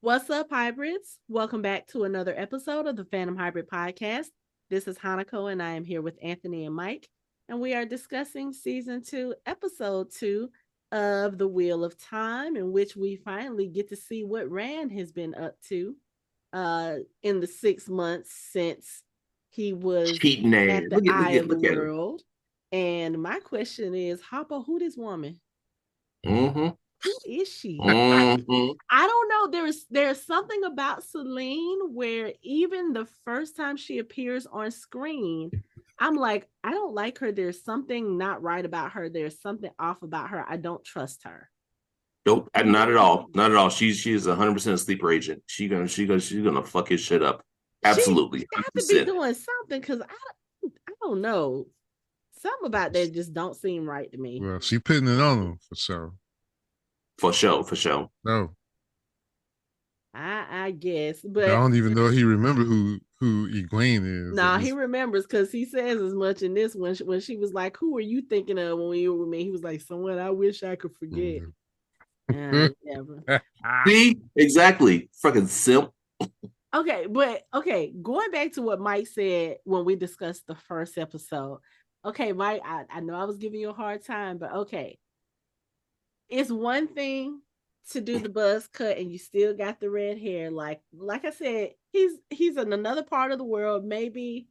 What's up, hybrids? Welcome back to another episode of the Fandom Hybrid Podcast. This is Hanako, and I am here with Anthony and Mike, and we are discussing season 2, episode 2 of The Wheel of Time, in which we finally get to see what Rand has been up to in the 6 months since he was Cheating ass. at the Look at look eye at of the look at him. world. And my question is, Hopper, who this woman? Mm-hmm. Who is she? Mm-hmm. I don't know. There's something about Celine where even the first time she appears on screen, I'm like, I don't like her. There's something not right about her. There's something off about her. I don't trust her. Nope, not at all. Not at all. She is 100% a sleeper agent. She's gonna fuck his shit up. She Absolutely, got to be 100%. doing something because I don't know. Something about that just don't seem right to me. Well, she putting it on him for sure. For sure, for sure. No, I guess, I but don't even know he remember who Egwene is. nah, he remembers because he says as much in this when she was like, "Who are you thinking of when you were with me?" He was like, "Someone I wish I could forget." Never. See, exactly. Fucking simp. Okay, but okay, going back to what Mike said when we discussed the first episode. Okay, Mike, I know I was giving you a hard time, but okay, it's one thing to do the buzz cut and you still got the red hair. Like I said, he's in another part of the world. Maybe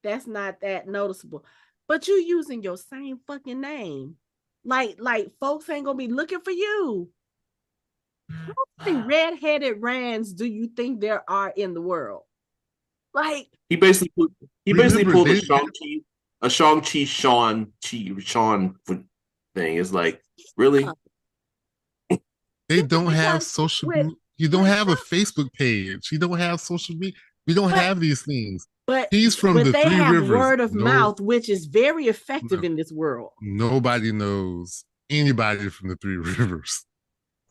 that's not that noticeable. But you using your same fucking name. Like folks ain't gonna be looking for you. How many red-headed Rands do you think there are in the world? Like, He basically put, he basically Remember pulled a Sean thing. It's like, really? they don't have because social. with You don't with have a Facebook page. You don't have social media. We don't but have these things. but He's from the they Three have Rivers. word of No, mouth, which is very effective no, in this world. nobody knows anybody from the Three Rivers.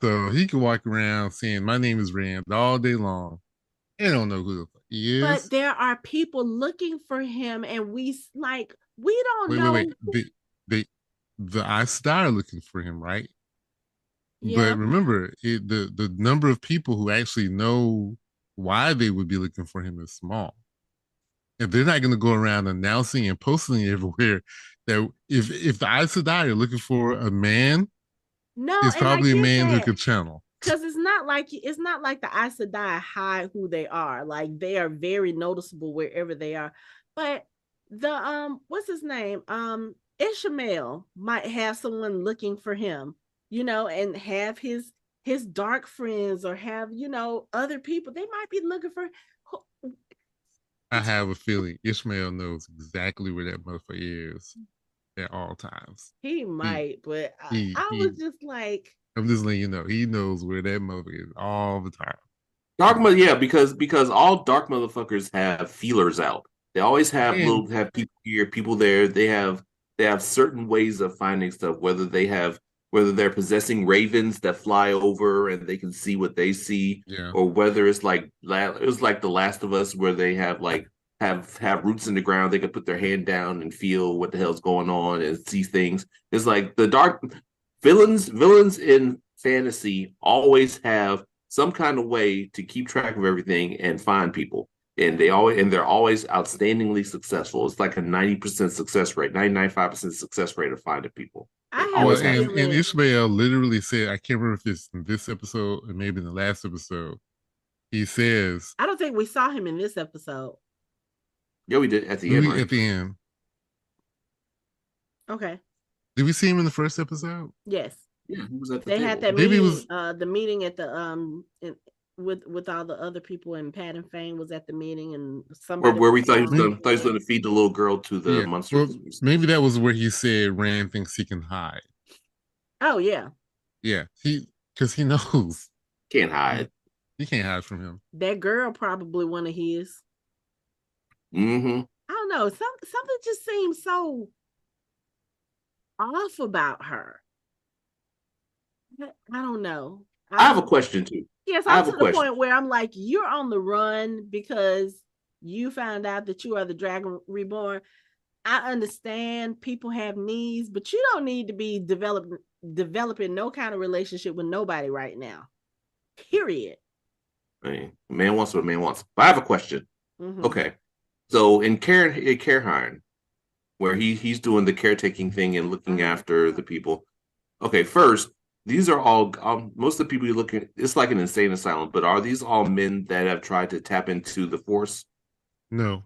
So he can walk around saying, "My name is Rand" all day long. They don't know who the fuck he But is. there are people looking for him, and we don't Wait. know. They the Aes Sedai are looking for him, right? Yeah, But remember, the number of people who actually know why they would be looking for him is small, and they're not going to go around announcing and posting everywhere that if the Aes Sedai are looking for a man, no, it's and like probably a you man who said, could channel. because it's not like the Aes Sedai hide who they are. Like they are very noticeable wherever they are. But the what's his name? Ishmael might have someone looking for him, and have his dark friends or have, other people. They might be looking for I have a feeling Ishmael knows exactly where that motherfucker is at all times. he He might, but I he. was just like, I'm just letting you know he knows where that motherfucker is all the time. Yeah, because all dark motherfuckers have feelers out. They always And have people here, people there. They have certain ways of finding stuff, whether they're possessing ravens that fly over and they can see what they see, yeah, or whether it's like The Last of Us where they have roots in the ground. They can put their hand down and feel what the hell's going on and see things. It's like the dark villains in fantasy always have some kind of way to keep track of everything and find people. They're always outstandingly successful. It's like a 90% success rate, 99.5% success rate of finding people. They I have well, a always have. and feeling. Ishmael literally said, I can't remember if it's in this episode or maybe in the last episode. He says, I don't think we saw him in this episode. Yeah, we did at the end, we right? at the end. Okay. Did we see him in the first episode? Yes. Yeah, he was at the They had table. that Maybe it meeting, was. the meeting at the with all the other people, and Pat and Fane was at the meeting, and Where somebody where was we thought he was following going, Maybe, thought he was him. going to feed the little girl to the yeah. monster. Well, maybe that was where he said Rand thinks he can hide. Oh yeah, Yeah, because he knows Can't he, hide. he can't hide from him. that girl probably one of his. Mm-hmm. I don't know. Something just seems so off about her. I don't know. I have I'm a question too. Yes, I I'm have a to the question. point where I'm like, you're on the run because you found out that you are the Dragon Reborn. I understand people have needs, but you don't need to be developing no kind of relationship with nobody right now. Period. I mean, a man wants what a man wants. But I have a question. Mm-hmm. Okay. So in Cairnheim, where he's doing the caretaking thing and looking after the people. Okay, first, these are all most of the people you're looking. It's like an insane asylum, but are these all men that have tried to tap into the force? No,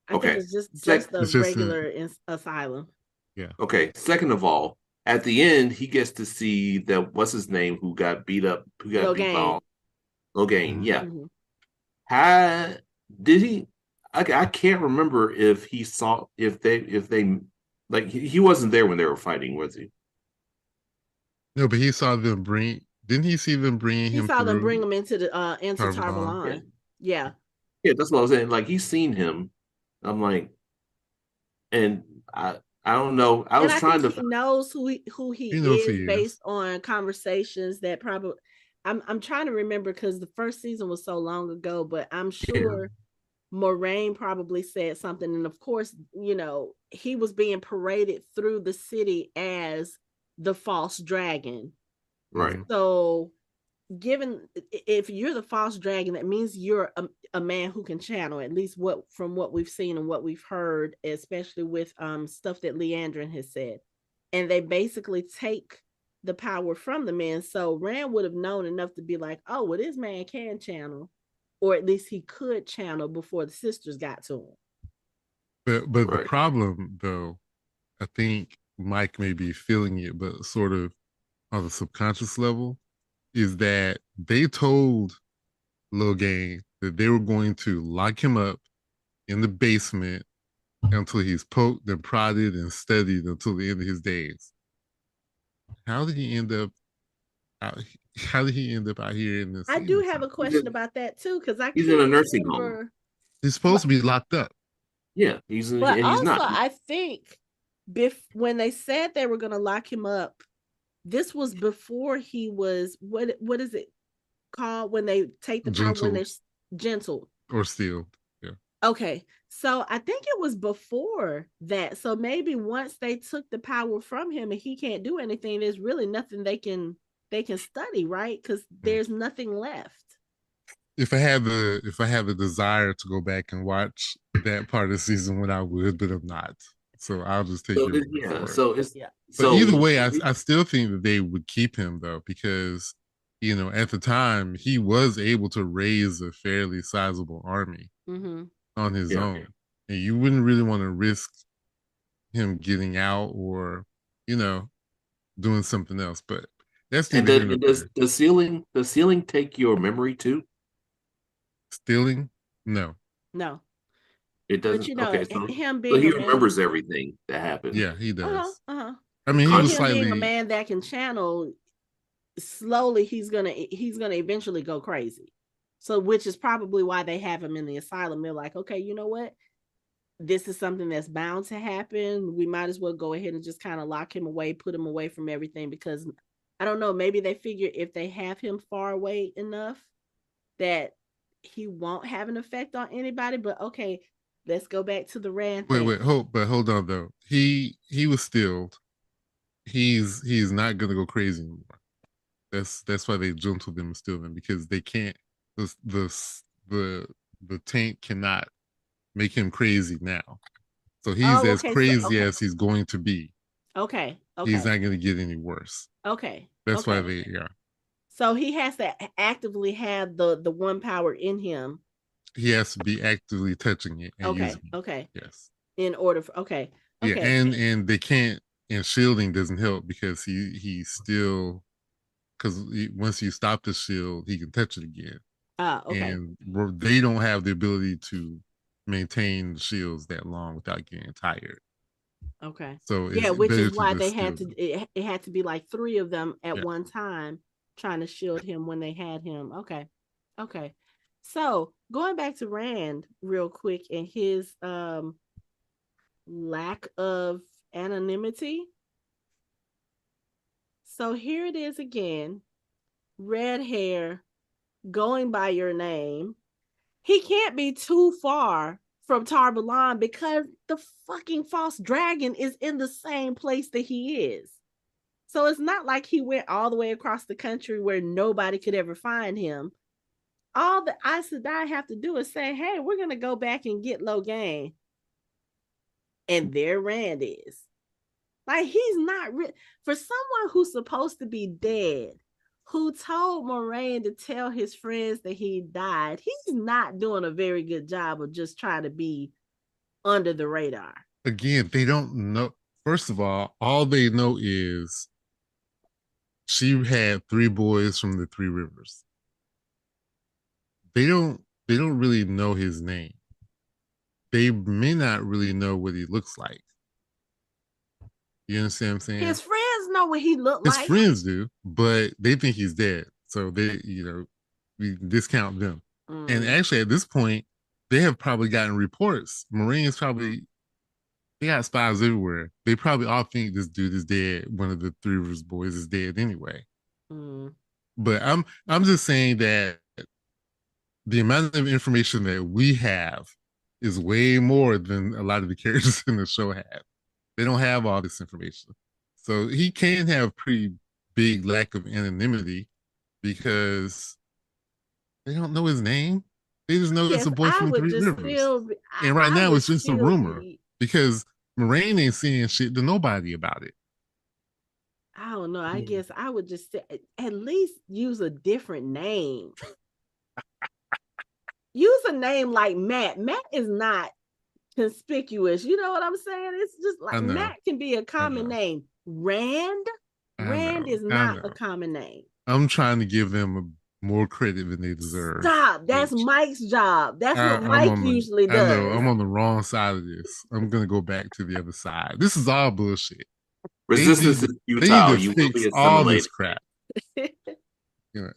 I think Okay. it's just Sec- a it's just regular asylum. yeah. okay. Second of all, at the end, he gets to see that what's his name who got beat up, who got beat by Logain. all Logain. Mhm. Yeah. Mm-hmm. How did he? I can't remember if he saw if they like he wasn't there when they were fighting, was he? No, but he saw them bring. Didn't he see them bringing He him saw them bring through him into Tarvalon? Yeah, Tarvalon. Yeah. yeah, that's what I was saying. Like he's seen him. I'm like, and I don't know. I And was I think trying to. he knows who He he knows who is he is. based on conversations that probably I'm trying to remember because the first season was so long ago, but I'm Yeah, sure Moraine probably said something. And of course, he was being paraded through the city as the false dragon. right. Mm-hmm. So given if you're the false dragon, that means you're a man who can channel, at least what we've seen and what we've heard, especially with stuff that Liandrin has said. And they basically take the power from the men. So Rand would have known enough to be like, oh, well, this man can channel, or at least he could channel before the sisters got to him. But the Right. problem, though, I think Mike may be feeling it, but sort of on the subconscious level, is that they told Logain that they were going to lock him up in the basement until he's poked and prodded and studied until the end of his days. How did he end up out? How did he end up out here in the I do scene? have a He's question in, about that too, because I he's in can't a nursing home. remember. He's supposed to be locked up. Yeah, But he's also, not. I think when they said they were going to lock him up, this was before he was what is it called when they take the power when Gentle they're gentle. or still. Yeah. Okay, so I think it was before that. So maybe once they took the power from him and he can't do anything, there's really nothing they can study, right? Because Mm. there's nothing left. If I had the desire to go back and watch that part of the season, when I would, but I'm not. So I'll just take So your word yeah, for it. so it's Yeah. But so either way, I still think that they would keep him though, because at the time he was able to raise a fairly sizable army Mm-hmm. on his yeah. own, and you wouldn't really want to risk him getting out or you know doing something else. But that's And neither here nor does there. the ceiling take your memory too? Stealing? No. No, It but doesn't. Okay, him so being he a man. remembers everything that happened. Yeah, he Uh-huh, does. uh-huh. I mean, he And was Conscious. him being a slightly. man that can channel, slowly he's gonna eventually go crazy. So which is probably why they have him in the asylum. They're like, okay, you know what? This is something that's bound to happen. We might as well go ahead and just kind of lock him away, put him away from everything, because I don't know, maybe they figure if they have him far away enough that he won't have an effect on anybody. But okay, let's go back to the Rand Wait, thing. hold on though. He was stilled. He's not gonna go crazy anymore. That's why they gentled them and stilled them because they can't. The the the the tank cannot make him crazy now. So he's Oh, as okay. So crazy okay. as he's going to be. Okay. He's Okay. not going to get any worse. Okay. That's why Okay. they, yeah. So he has to actively have the one power in him. He has to be actively touching it and Okay. using it. Okay. Yes. In order for okay. Yeah, Okay. and they can't. And shielding doesn't help because he's still because once you stop the shield, he can touch it again, Okay. and they don't have the ability to maintain the shields that long without getting tired. Okay. So Yeah, it's which is better to why just they had steal to them. it had to be like three of them at Yeah. one time trying to shield him when they had him. Okay. Okay. So, going back to Rand real quick and his lack of anonymity. So here it is again. Red hair, going by your name. He can't be too far from Tarbalon because the fucking false dragon is in the same place that he is. So it's not like he went all the way across the country where nobody could ever find him. all the Aes Sedai have to do is say, hey, we're going to go back and get Logain. And there Rand is. Like, he's not for someone who's supposed to be dead, who told Moraine to tell his friends that he died. He's not doing a very good job of just trying to be under the radar. Again, they don't know. First of all they know is she had 3 boys from the 3 rivers. They don't really know his name. They may not really know what he looks like. You understand what I'm saying? His friends know what he looked His like. friends do, but they think he's dead. So they, we discount them. And actually at this point, they have probably gotten reports. Moraine is probably, they got spies everywhere. They probably all think this dude is dead. One of the 3 of his boys is dead anyway. But I'm just saying that the amount of information that we have is way more than a lot of the characters in the show have. They don't have all this information. So he can have pretty big lack of anonymity because they don't know his name. They just know it's a boy from 3 Rivers. And right now it's just a rumor because Moraine ain't saying shit to nobody about it. I don't know. I guess I would just say, at least use a different name. Use a name like Matt. Matt is not conspicuous. You know what I'm saying? It's just like Matt can be a common name. Rand is not a common name. I'm trying to give them more credit than they deserve. Stop. That's Mike's job. That's what Mike usually does. I know. I'm on the wrong side of this. I'm going to go back to the other side. This is all bullshit. Resistance is futile. They need to fix all this crap.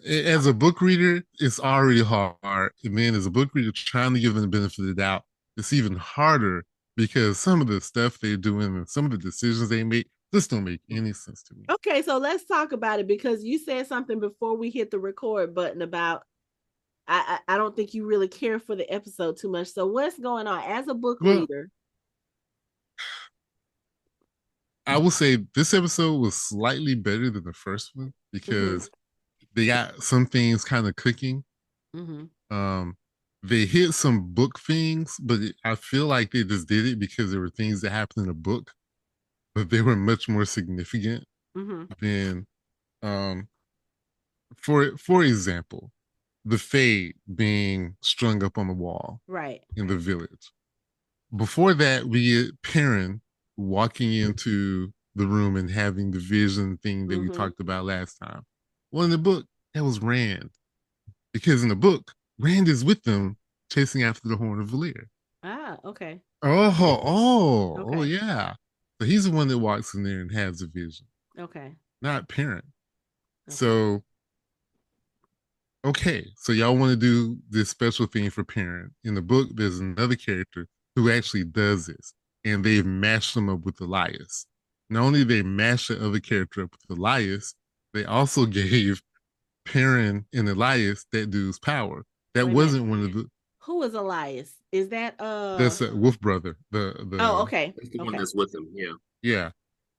As a book reader, it's already hard. And then as a book reader, trying to give them the benefit of the doubt, it's even harder because some of the stuff they're doing and some of the decisions they make just don't make any sense to me. Okay, so let's talk about it because you said something before we hit the record button about I don't think you really care for the episode too much. So what's going on as a book reader? I will say this episode was slightly better than the first one because they got some things kind of cooking. They hit some book things, but I feel like they just did it because there were things that happened in the book, but they were much more significant than, for example, the Fade being strung up on the wall, in the village. Before that, we get Perrin walking into the room and having the vision thing that we talked about last time. Well, in the book, that was Rand. Because in the book, Rand is with them chasing after the Horn of Valyr. Okay. Oh, yeah. So he's the one that walks in there and has the vision. Okay. Not Perrin. So, so y'all want to do this special thing for Perrin. In the book, there's another character who actually does this. And they've mashed them up with Elias. Not only they mashed the other character up with Elias, they also gave Perrin and Elias that dude's power. That wasn't one of the. Who is Elias? Is that That's a Wolf brother. okay. That's the one that's with him. Yeah. Yeah.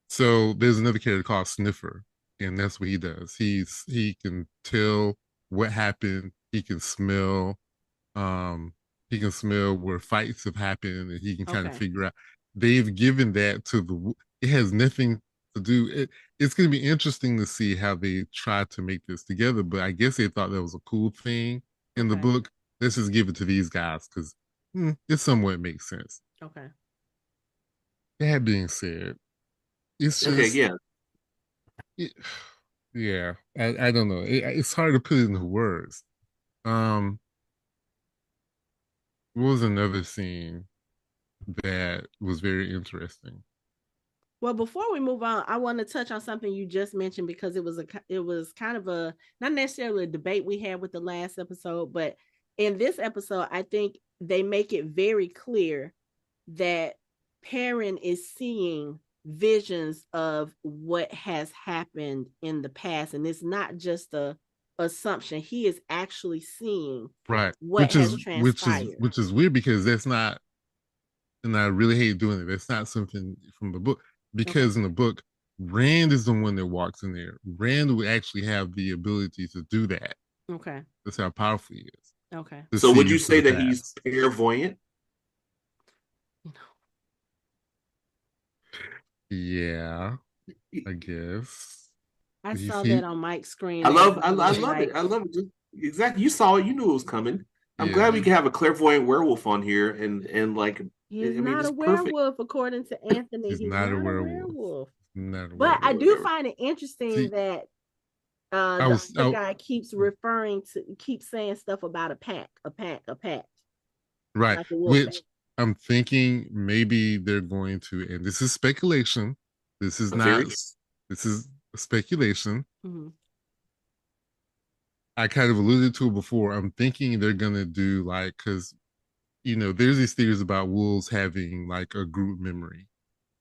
So there's another character called Sniffer, and that's what he does. He can tell what happened. He can smell. He can smell where fights have happened, and he can kind of figure out. They've given that to the. It has nothing to do. It's going to be interesting to see how they try to make this together. But I guess they thought that was a cool thing in the book. Let's just give it to these guys because it somewhat makes sense. Okay. That being said, it's just yeah. I don't know. It's hard to put it into words. What was another scene that was very interesting? Well, before we move on, I want to touch on something you just mentioned because it was kind of a not necessarily a debate we had with the last episode, but in this episode, I think they make it very clear that Perrin is seeing visions of what has happened in the past, and it's not just a assumption. He is actually seeing what has transpired, which is weird because that's not, and I really hate doing it. That's not something from the book. Because in the book, Rand is the one that walks in there. Rand would actually have the ability to do that. Okay. That's how powerful he is. Okay. To So see would you into say the that he's past. clairvoyant? Yeah, I guess. I He, saw he that on Mike's screen I and love, I I, I was love it. like, I love it. Exactly. You saw it. You knew it was coming. I'm glad we yeah. can have a clairvoyant werewolf on here, and like, he's I mean, not a it's perfect. werewolf, according to Anthony. He's He's not a not a werewolf. werewolf. Not a But I werewolf. do Whatever. find it interesting See, that I the was other I, guy keeps saying stuff about a pack, a pack, a pack, right, like a wolf pack. which I'm thinking maybe they're going to, and this is speculation. This is A not. theory. This is speculation. Mm-hmm. I kind of alluded to it before. I'm thinking they're gonna do like because there's these theories about wolves having like a group memory,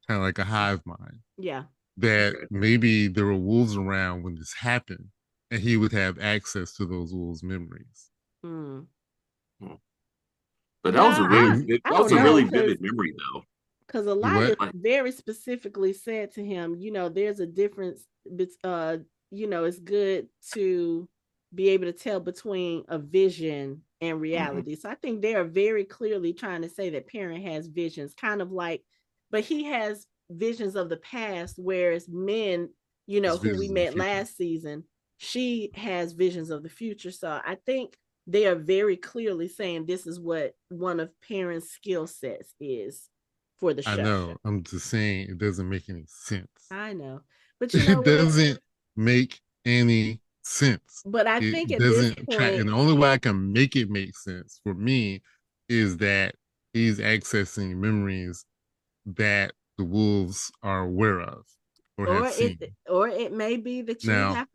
kind of like a hive mind. Yeah. That Okay. maybe there were wolves around when this happened, and he would have access to those wolves' memories. Mm. Hmm. But that was Yeah, a really, And that I was don't a know really because vivid memory, though. you Elias what? Like, very specifically said to him, there's a difference. It's good to be able to tell between a vision and mhm. reality. So I think they are very clearly trying to say that Perrin has visions, kind of like, but he has visions of the past, whereas Min, It's who we visions of the met future. last season, she has visions of the future. So I think they are very clearly saying this is what one of Perrin's skill sets is for the I show. know. I'm just saying it doesn't make any sense. I know. But you know It what? doesn't make any sense. But I think It at this doesn't try, point, and the only way I can make it make sense for me is that he's accessing memories that the wolves are aware of or or have it seen. or it may be that Now,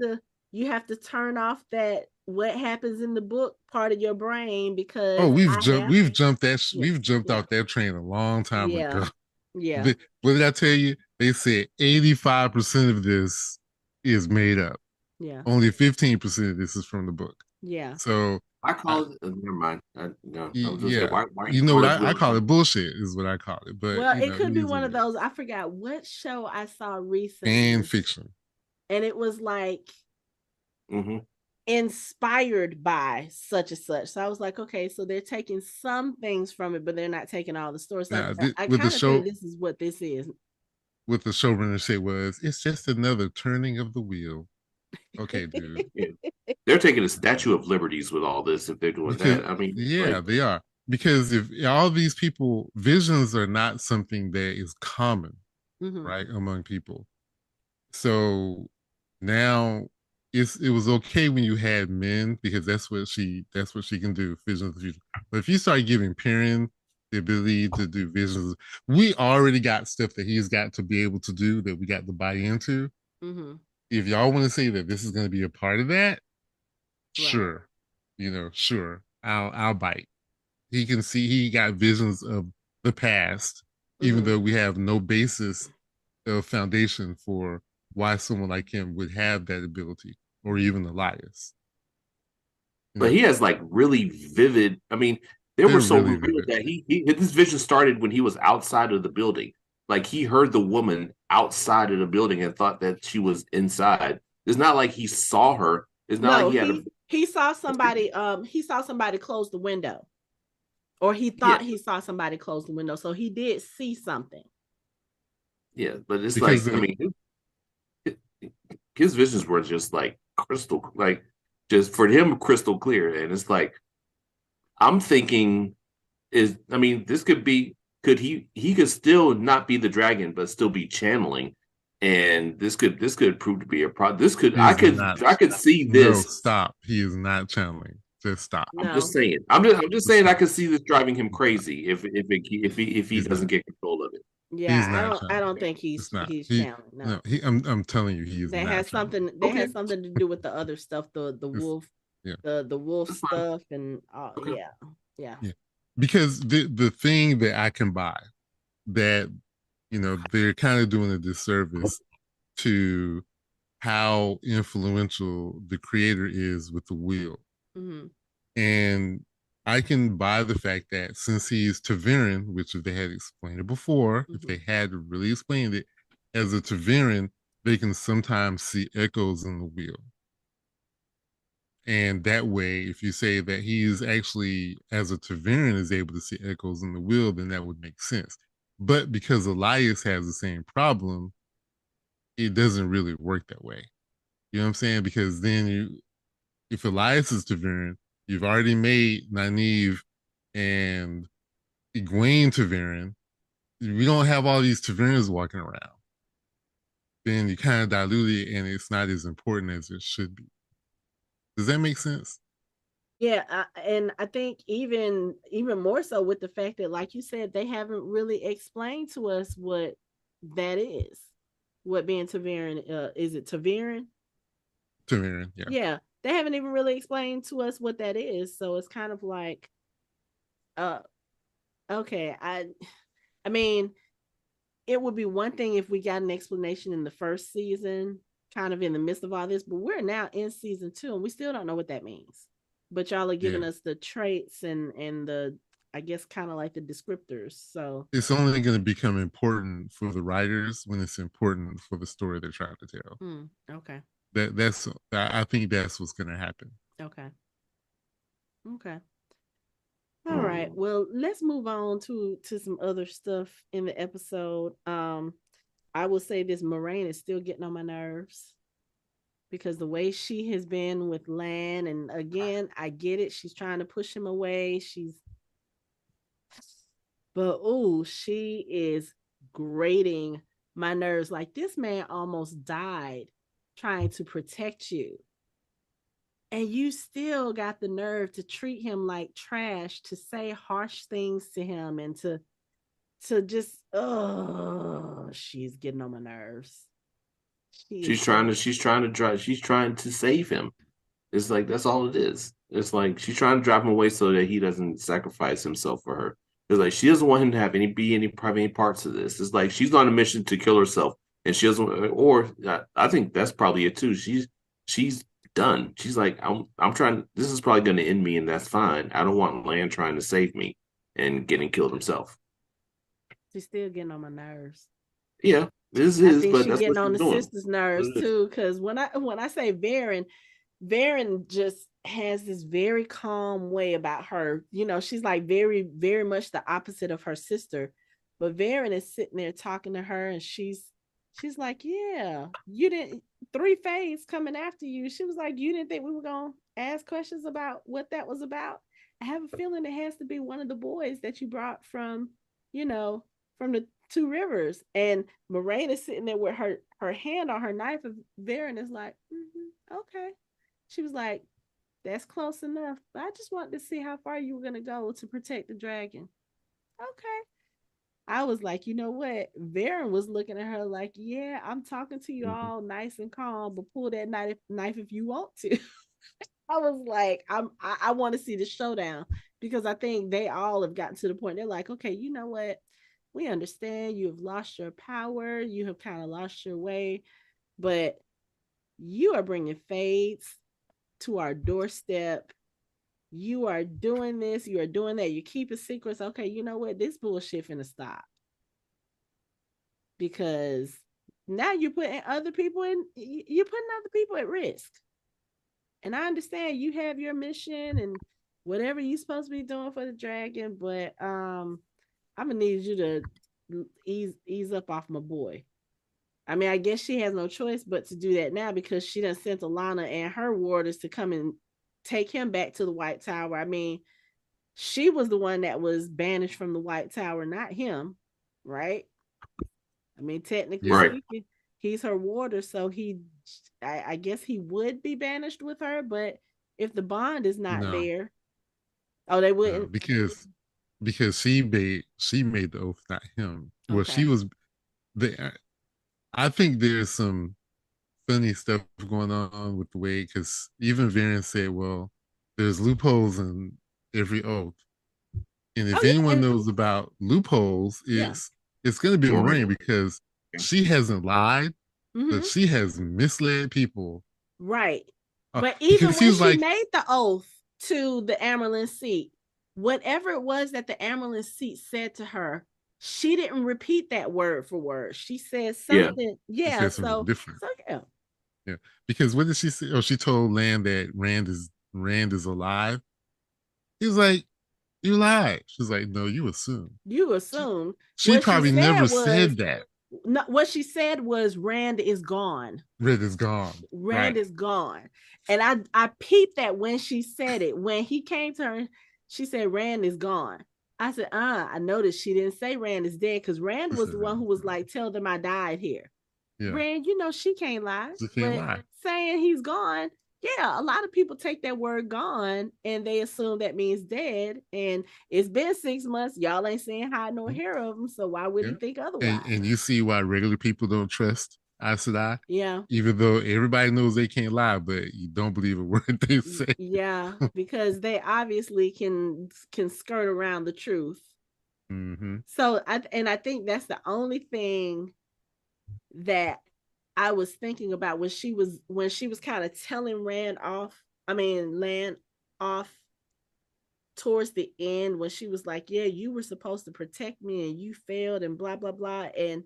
you have to turn off that what happens in the book part of your brain oh, because I have yeah, we've jumped yeah, out that train a long time yeah, ago. yeah, What did I tell you? They said 85% of this is made up. yeah, Only 15% of this is from the book. yeah. So, I I, call it. Never mind. No, I was gonna say, yeah, why are you you know what calling it I real call life? it? Bullshit is what I call it. But Well, it it could be is one what of it is. those. I forgot what show I saw Fan recently, fiction. and it was like Mm-hmm. inspired by such and such. So I was like, okay, so they're taking some things from it, but they're not taking all the stories. So Now, I with the kind of think show, this is what this is. what the showrunner said was, it's just another turning of the wheel. Okay, dude. Yeah. They're taking a Statue of Liberties with all this if they're doing Because that. I mean, yeah, like, they are. Because if all these people, visions are not something that is common, Mm-hmm. right, among people. So now it was okay when you had men because that's what she can do, visions of the future. But if you start giving Perrin the ability to do visions, we already got stuff that he's got to be able to do that we got to buy into. Mm-hmm. If y'all want to say that this is going to be a part of that, Right. sure, sure, I'll bite. He can see he got visions of the past, even Mm-hmm. though we have no basis of foundation for why someone like him would have that ability, or even Elias. You but know, he has like really vivid. I mean, they were they're so really vivid vivid. that his vision started when he was outside of the building. Like he heard the woman outside of the building and thought that she was inside. It's not like he saw her. It's not like No, he had a he saw somebody. He saw somebody close the window, or he yeah, thought he saw somebody close the window. So he did see something. yeah. But it's Because like, I mean, his visions were just like crystal, like just for him crystal clear. And it's like I'm thinking I mean, this could be could he could still not be the dragon, but still be channeling. And this could prove to be a problem. This could he is not. I could see No, this. stop. He is not channeling. Just stop. I'm just No, saying. I'm just Just saying I stop. could see this driving him Just stop. crazy if he He's doesn't not. get control of it. He's yeah, not I channeling. don't think It's not. he's He channeling. no. No, I'm telling you, he is not channeling. that Okay, has something to do with the other stuff, the It's, wolf, yeah. the wolf that's fine. stuff, and Okay. yeah, yeah. Yeah. Because the thing that I can buy that they're kind of doing a disservice to how influential the creator is with the wheel. Mm-hmm. And I can buy the fact that since he's Taveran, which if they had explained it before, if Mm-hmm. they had really explained it, as a Taveran, they can sometimes see echoes in the wheel. And that way, if you say that he is actually, as a Taveran, is able to see echoes in the will, then that would make sense. But because Elias has the same problem, it doesn't really work that way. You know what I'm saying? Because then if Elias is Taveran, you've already made Nynaeve and Egwene Taveran. We don't have all these Taverans walking around. Then you kind of dilute it, and it's not as important as it should be. Does that make sense? Yeah, and I think even more so with the fact that, like you said, they haven't really explained to us what that is. What being Taveran is it Taveran? Taveran, yeah. Yeah, they haven't even really explained to us what that is. So it's kind of like, uh, okay, I mean, it would be one thing if we got an explanation in the first season, kind of in the midst of all this, but we're now in season 2 and we still don't know what that means. But y'all are giving Yeah. us the traits and the, I guess, kind of like the descriptors. So It's only going to become important for the writers when it's important for the story they're trying to tell. Okay. That's I think that's what's going to happen. Okay. Okay. All right. Well, let's move on to some other stuff in the episode. I will say this: Moraine is still getting on my nerves because the way she has been with Lan, and again, I get it. She's trying to push him away. But oh, she is grating my nerves. Like, this man almost died trying to protect you. And you still got the nerve to treat him like trash, to say harsh things to him, and to just, oh, she's getting on my nerves. She's trying to save him. It's like that's all it is. It's like she's trying to drive him away so that he doesn't sacrifice himself for her. It's like she doesn't want him to have any parts of this. It's like she's on a mission to kill herself, and she doesn't. Or I think that's probably it too. She's done. She's like I'm trying. This is probably going to end me, and that's fine. I don't want Lan trying to save me and getting killed himself. She's still getting on my nerves. Yeah, this I is, think but she's that's getting what on she's the doing. sister's nerves too. Because when I say Varen just has this very calm way about her. You know, she's like very, very much the opposite of her sister. But Varen is sitting there talking to her, and she's like, yeah, you didn't, three Fays coming after you. She was like, you didn't think we were gonna ask questions about what that was about? I have a feeling it has to be one of the boys that you brought from, you know, from the Two Rivers. And Moraine is sitting there with her hand on her knife, and Varen is like, okay. She was like, that's close enough. But I just wanted to see how far you were going to go to protect the dragon. Okay. I was like, you know what? Varen was looking at her like, yeah, I'm talking to you Mhm. all nice and calm, but pull that knife if you want to. I was like, I want to see the showdown, because I think they all have gotten to the point. They're like, okay, you know what? We understand you have lost your power. You have kind of lost your way, but you are bringing fades to our doorstep. You are doing this, you are doing that, you keep it secrets. Okay, you know what? This bullshit finna stop, because now you're putting other people at risk. And I understand you have your mission and whatever you're supposed to be doing for the dragon, but I'm gonna need you to ease up off my boy. I mean, I guess she has no choice but to do that now, because she done sent Alana and her warders to come and take him back to the White Tower. I mean, she was the one that was banished from the White Tower, not him, right? I mean, technically Yeah. Right. speaking, he's her warder, so I guess he would be banished with her. But if the bond is not No, there, oh, they no, wouldn't. because she made the oath, not him. Well, she Okay. was the. I think there's some funny stuff going on with the way, because even Varen said, well, there's loopholes in every oath. And if Oh yeah, anyone and knows about loopholes, yeah, it's going to be Right. Moraine, because she hasn't lied, but mm-hmm. she has misled people. Right. But even Because she when was she like, made the oath to the Amerlin seat, whatever it was that the Amerlin seat said to her, she didn't repeat that word for word. She said Yeah. something. she Yeah. said something So different. yeah. Yeah, because what did she say? Oh, she told Land that Rand is alive. He was like, "You lied." She's like, "No, you assume." You She, assume she what she probably said never was said that. no, what she said was Rand is gone. Red is gone. Rand Right. is gone. And I peeped that when she said it. When he came to her, she said Rand is gone. I said, I noticed she didn't say Rand is dead because Rand This was is the one who was like, tell them I died here. yeah. Rand, you know, she can't lie. She can't But lie. saying he's gone, yeah, a lot of people take that word gone and they assume that means dead. And it's been 6 months. Y'all ain't seen hide nor hair of him. So why would Yeah. he think otherwise? And you see why regular people don't trust Aes Sedai, Yeah. even though everybody knows they can't lie, but you don't believe a word they say. Yeah, because they obviously can skirt around the truth. Mm-hmm. So I think that's the only thing that I was thinking about when she was kind of telling Rand off. I mean, Land off towards the end when she was like, "Yeah, you were supposed to protect me and you failed and blah blah blah." And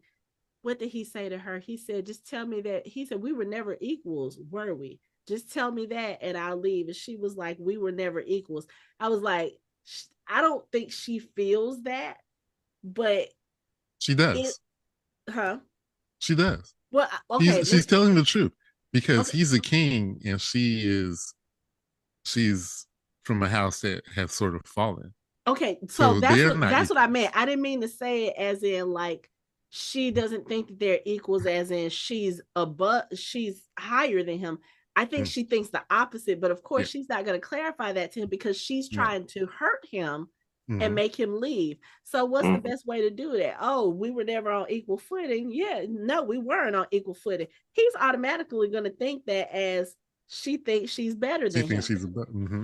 what did he say to her? He said, "Just tell me that." He said, "We were never equals, were we? Just tell me that and I'll leave." And she was like, "We were never equals." I was like, I don't think she feels that, but She it, does. huh? She does. Well, okay, She's telling the truth because okay, he's a king and she's from a house that has sort of fallen. okay. So So they're not that's what I meant. equals. I didn't mean to say it as in like she doesn't think that they're equals, as in she's higher than him. I think Mm, she thinks the opposite, but of course yeah. she's not going to clarify that to him because she's No. trying to hurt him and Mm-hmm. make him leave. So what's the Mhm. best way to do that? Oh, we were never on equal footing. Yeah, no, we weren't on equal footing. He's automatically going to think that as she thinks she's better She than thinks him. she's above. Mm-hmm.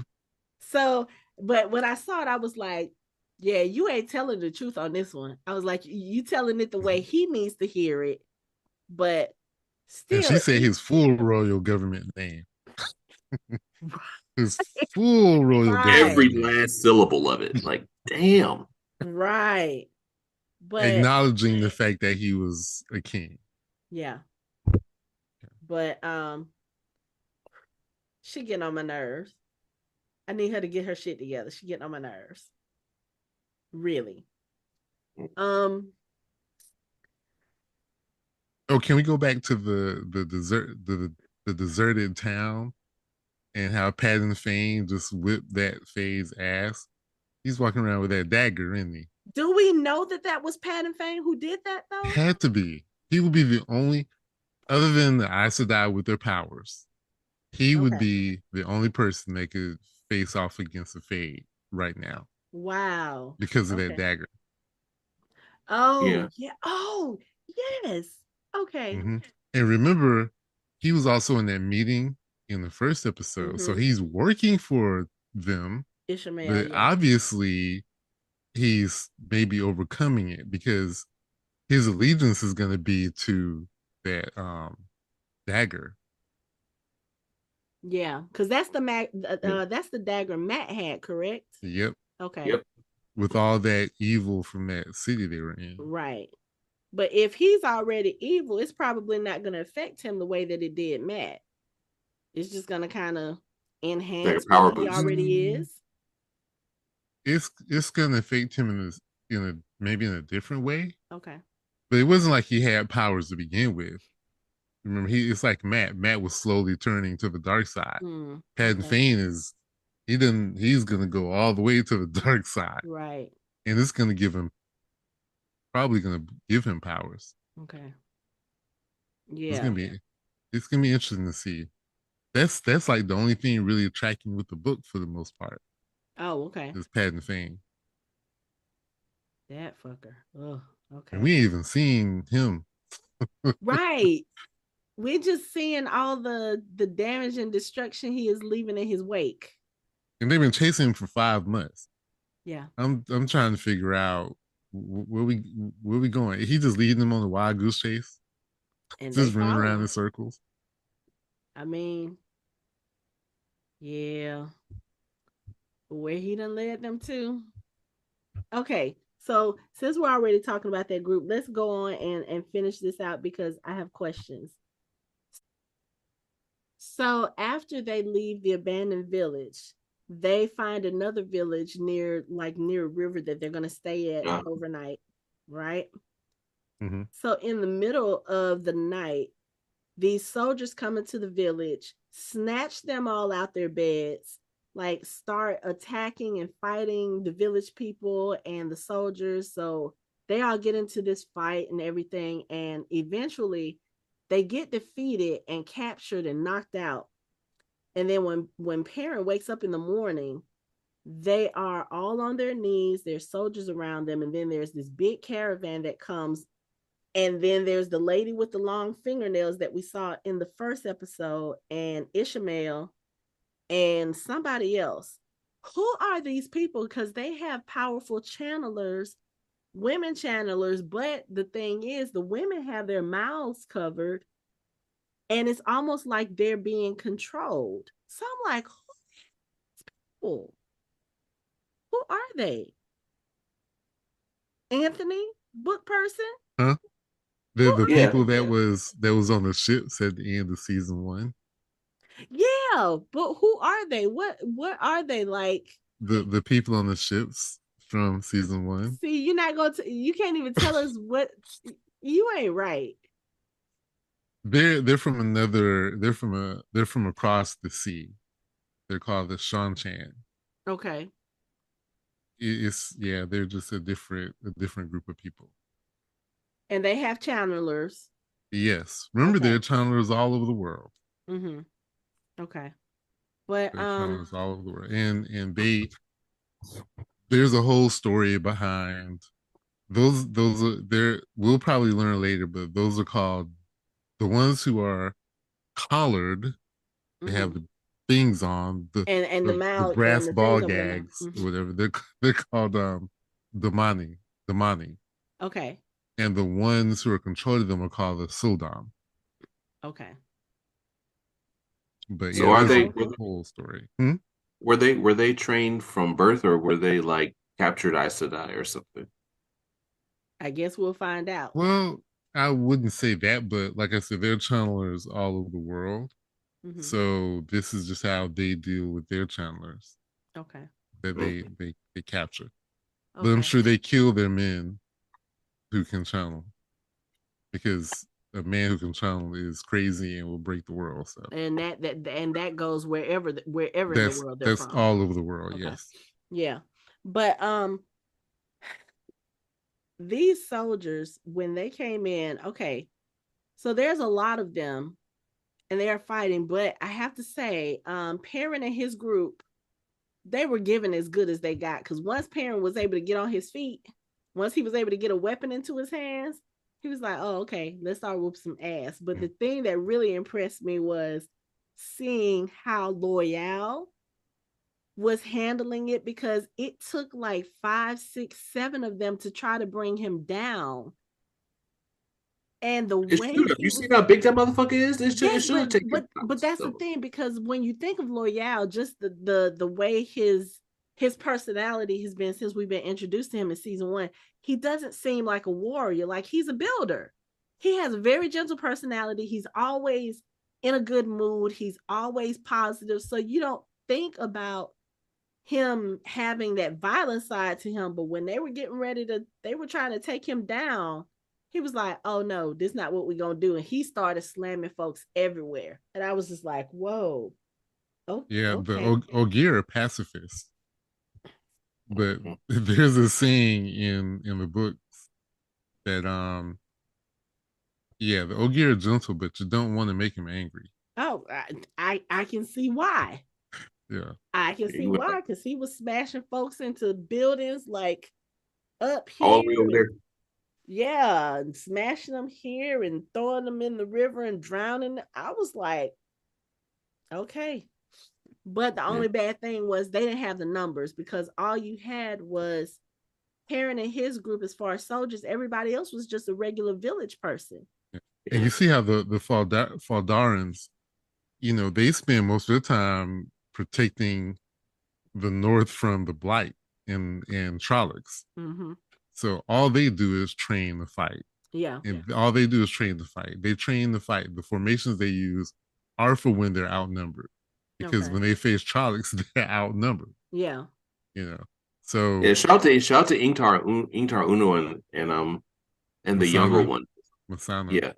So, but when I saw it, I was like, yeah, you ain't telling the truth on this one. I was like, you telling it the way he needs to hear it, but And still, she said his full royal government name. His full royal right, government Every name. last syllable of it. Like, damn. right. But Acknowledging the fact that he was a king. yeah, but she getting on my nerves. I need her to get her shit together. She getting on my nerves. Really. Um, Oh, can we go back to the deserted town and how Patton Fane just whipped that Faye's ass? He's walking around with that dagger, isn't he? do we know that that was Pat and Fane who did that though? Had to be. He would be the only, other than the Aes Sedai with their powers, he would Okay. be the only person that could face off against a Fade right now Wow. because of that Okay. dagger. Oh, Yeah. yeah. Oh, yes. Okay. Mm-hmm. And remember, he was also in that meeting in the first episode, so Mm-hmm. he's working for them, Ishmael, but yeah. obviously he's maybe overcoming it because his allegiance is going to be to that dagger. Yeah. Because that's the dagger Matt had, correct? Yep, Okay. Yep. with all that evil from that city they were in. Right. But if he's already evil, it's probably not going to affect him the way that it did Matt. It's just going to kind of Like enhance a what power he boost. already is. It's going to affect him in a maybe in a different way, Okay. but it wasn't like he had powers to begin with. Remember, it's like Matt. Matt was slowly turning to the dark side. Patton Okay. Fane is he didn't. He's gonna go all the way to the dark side, Right. and it's gonna give him probably gonna give him powers. Okay. It's Yeah. gonna be it's gonna be interesting to see. That's like the only thing really attracting with the book for the most part Oh, okay. is Patton Fane, That fucker. Oh, and okay. we ain't even seen him. Right. We're just seeing all the damage and destruction he is leaving in his wake. And they've been chasing him for 5 months. Yeah. I'm trying to figure out where we going. He just leading them on the wild goose chase, And they just running following around in him. circles. I mean, yeah. Where he done led them to. Okay. So since we're already talking about that group, let's go on and finish this out because I have questions. So after they leave the abandoned village, they find another village near a river that they're gonna stay at overnight, right? Mm-hmm. So in the middle of the night, these soldiers come into the village, snatch them all out their beds, like start attacking and fighting the village people and the soldiers. So they all get into this fight and everything. And eventually they get defeated and captured and knocked out. And then when Perrin wakes up in the morning, they are all on their knees. There's soldiers around them. And then there's this big caravan that comes, and then there's the lady with the long fingernails that we saw in the first episode, and Ishmael and somebody else. Who are these people? Because they have powerful channelers, women channelers, but the thing is, the women have their mouths covered, and it's almost like they're being controlled. So I'm like, who are these people? Who are they? Anthony, book person? Huh? Who The are people they? that was on the ships at the end of season 1. Yeah, but who are they? What are they like? The people on the ships from season 1. See, you're not going to. You can't even tell us what. You ain't right. They're from another. They're from across the sea. They're called the Shanchan. Okay. It's yeah. They're just a different group of people. And they have channelers. Yes, remember Okay. there are channelers all over the world. Mm-hmm. Okay. But There are channelers all over the world, and there's a whole story behind those are there. We'll probably learn later, but those are called the ones who are collared. They have the things on and the the mouth and brass the ball things over the mouth. gags or whatever. They're called Damani, Okay. and the ones who are controlling them are called the Suldam. Okay. But So yeah, are there's they a whole story. were they trained from birth, or were they like captured Aes Sedai or something? I guess we'll find out. Well, I wouldn't say that, but like I said, they're channelers all over the world. Mm-hmm. So this is just how they deal with their channelers Okay. that Okay. they capture. But I'm Okay. sure they kill their men who can channel, because a man who can channel is crazy and will break the world. So And that goes wherever in the world they're that's from. all over the world. Okay. Yes. Yeah. But these soldiers, when they came in, okay, so there's a lot of them and they are fighting, but I have to say, Perrin and his group, they were given as good as they got, because once Perrin was able to get on his feet, once he was able to get a weapon into his hands, he was like, oh, okay, let's start whoop some ass. But the thing that really impressed me was seeing how Loyal was handling it, because it took like 5, 6, 7 of them to try to bring him down. And the It way should have. he You was, seen how big that motherfucker is? It yes, should but have taken but that's the some. thing, because when you think of Loyal, just the way his personality has been since we've been introduced to him in season 1, he doesn't seem like a warrior. Like, he's a builder. He has a very gentle personality. He's always in a good mood. He's always positive. So you don't think about him having that violent side to him. But when they were getting ready to, they were trying to take him down, he was like, oh no, this is not what we're gonna do. And he started slamming folks everywhere. And I was just like, whoa. Oh, Yeah, the okay. Ogier are pacifists, but there's a scene in the books that yeah, the Ogier are gentle, but you don't want to make him angry. Oh, I can see why. Yeah. I can see why, because he was smashing folks into buildings like up All the way here, over and there. yeah, and smashing them here and throwing them in the river and drowning. I was like, okay. But the only bad thing was they didn't have the numbers, because all you had was Perrin and his group as far as soldiers. Everybody else was just a regular village person. Yeah. And you see how the Faldarans, they spend most of their time protecting the North from the Blight and Trollocs. Mm-hmm. So all they do is train the fight. Yeah. And all they do is train the fight. They train the fight. The formations they use are for when they're outnumbered. Because Okay. when they face Trollocs, they're outnumbered. Yeah. You know. So Yeah, shout out to Ingtar Uno and the younger Masana, one. Masana. Yeah.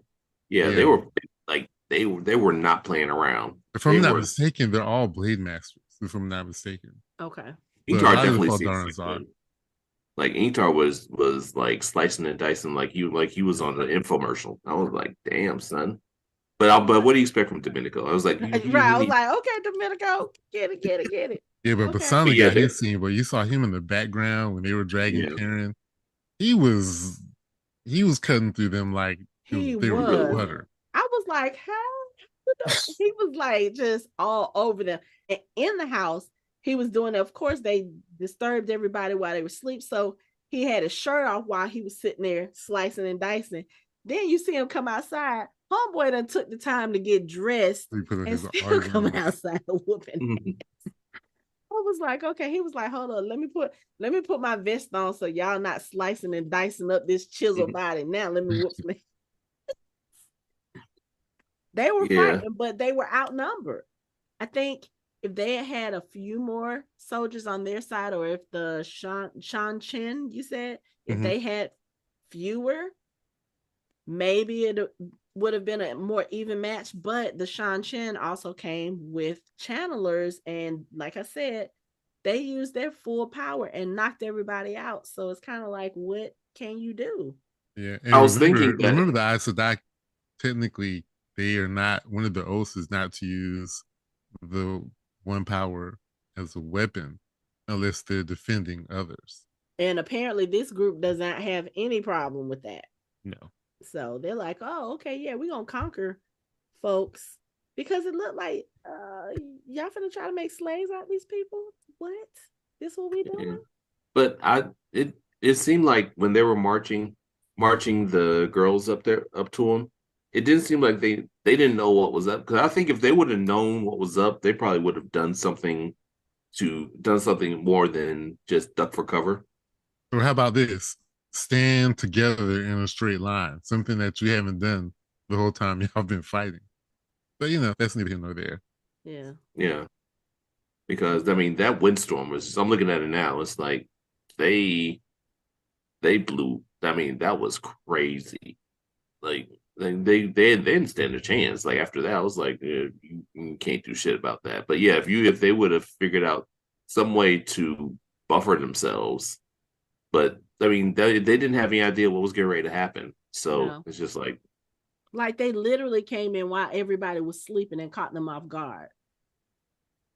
Yeah, they Yeah. were like they were not playing around. If They I'm not were mistaken, they're all blade masters, if I'm not mistaken. Okay. But a Ingtar lot of the definitely seems Faldarans are. like Ingtar was like slicing and dicing like he was on an infomercial. I was like, damn son. But what do you expect from Domenico? I was like, Right. I was like, okay, Domenico, get it, get it, get it. Yeah, but Okay. Basana yeah, got his scene, but you saw him in the background when they were dragging yeah, Perrin. He was he was cutting through them like He they he were really was. was. butter. I was like, how? He was like just all over them. And in the house, he was doing it. Of course, they disturbed everybody while they were asleep. So he had his shirt off while he was sitting there slicing and dicing. Then you see him come outside. Homeboy done took the time to get dressed He put on and his still come armor. outside whooping. I was like, okay. He was like, hold on, let me put my vest on so y'all not slicing and dicing up this chisel body. Now let me whoop some. They were Yeah, fighting, but they were outnumbered. I think if they had a few more soldiers on their side, or if the Shan Chen, you said, if Mhm. they had fewer, maybe it would have been a more even match. But the Shan Chen also came with channelers, and like I said, they used their full power and knocked everybody out. So it's kind of like, what can you do? Yeah, I and was thinking that remember the Aes Sedai, technically they are not, one of the oaths is not to use the one power as a weapon unless they're defending others. And apparently, this group does not have any problem with that. No. So they're like, oh, okay, yeah, we're gonna conquer folks because it looked like y'all finna try to make slaves out of these people. What? This what we yeah. doing? But it seemed like when they were marching the girls up to them, it didn't seem like they didn't know what was up. Because I think if they would have known what was up, they probably would have done something more than just duck for cover. Or how about this? Stand together in a straight line, something that you haven't done the whole time y'all been fighting. But that's neither here nor there. Yeah. Yeah, because I mean that windstorm was. I'm looking at it now. It's like they they blew. I mean that was crazy. Like they didn't stand a chance. Like after that, I was like, you can't do shit about that. But yeah, if they would have figured out some way to buffer themselves, but I mean they didn't have any idea what was getting ready to happen. So No. it's just Like they literally came in while everybody was sleeping and caught them off guard.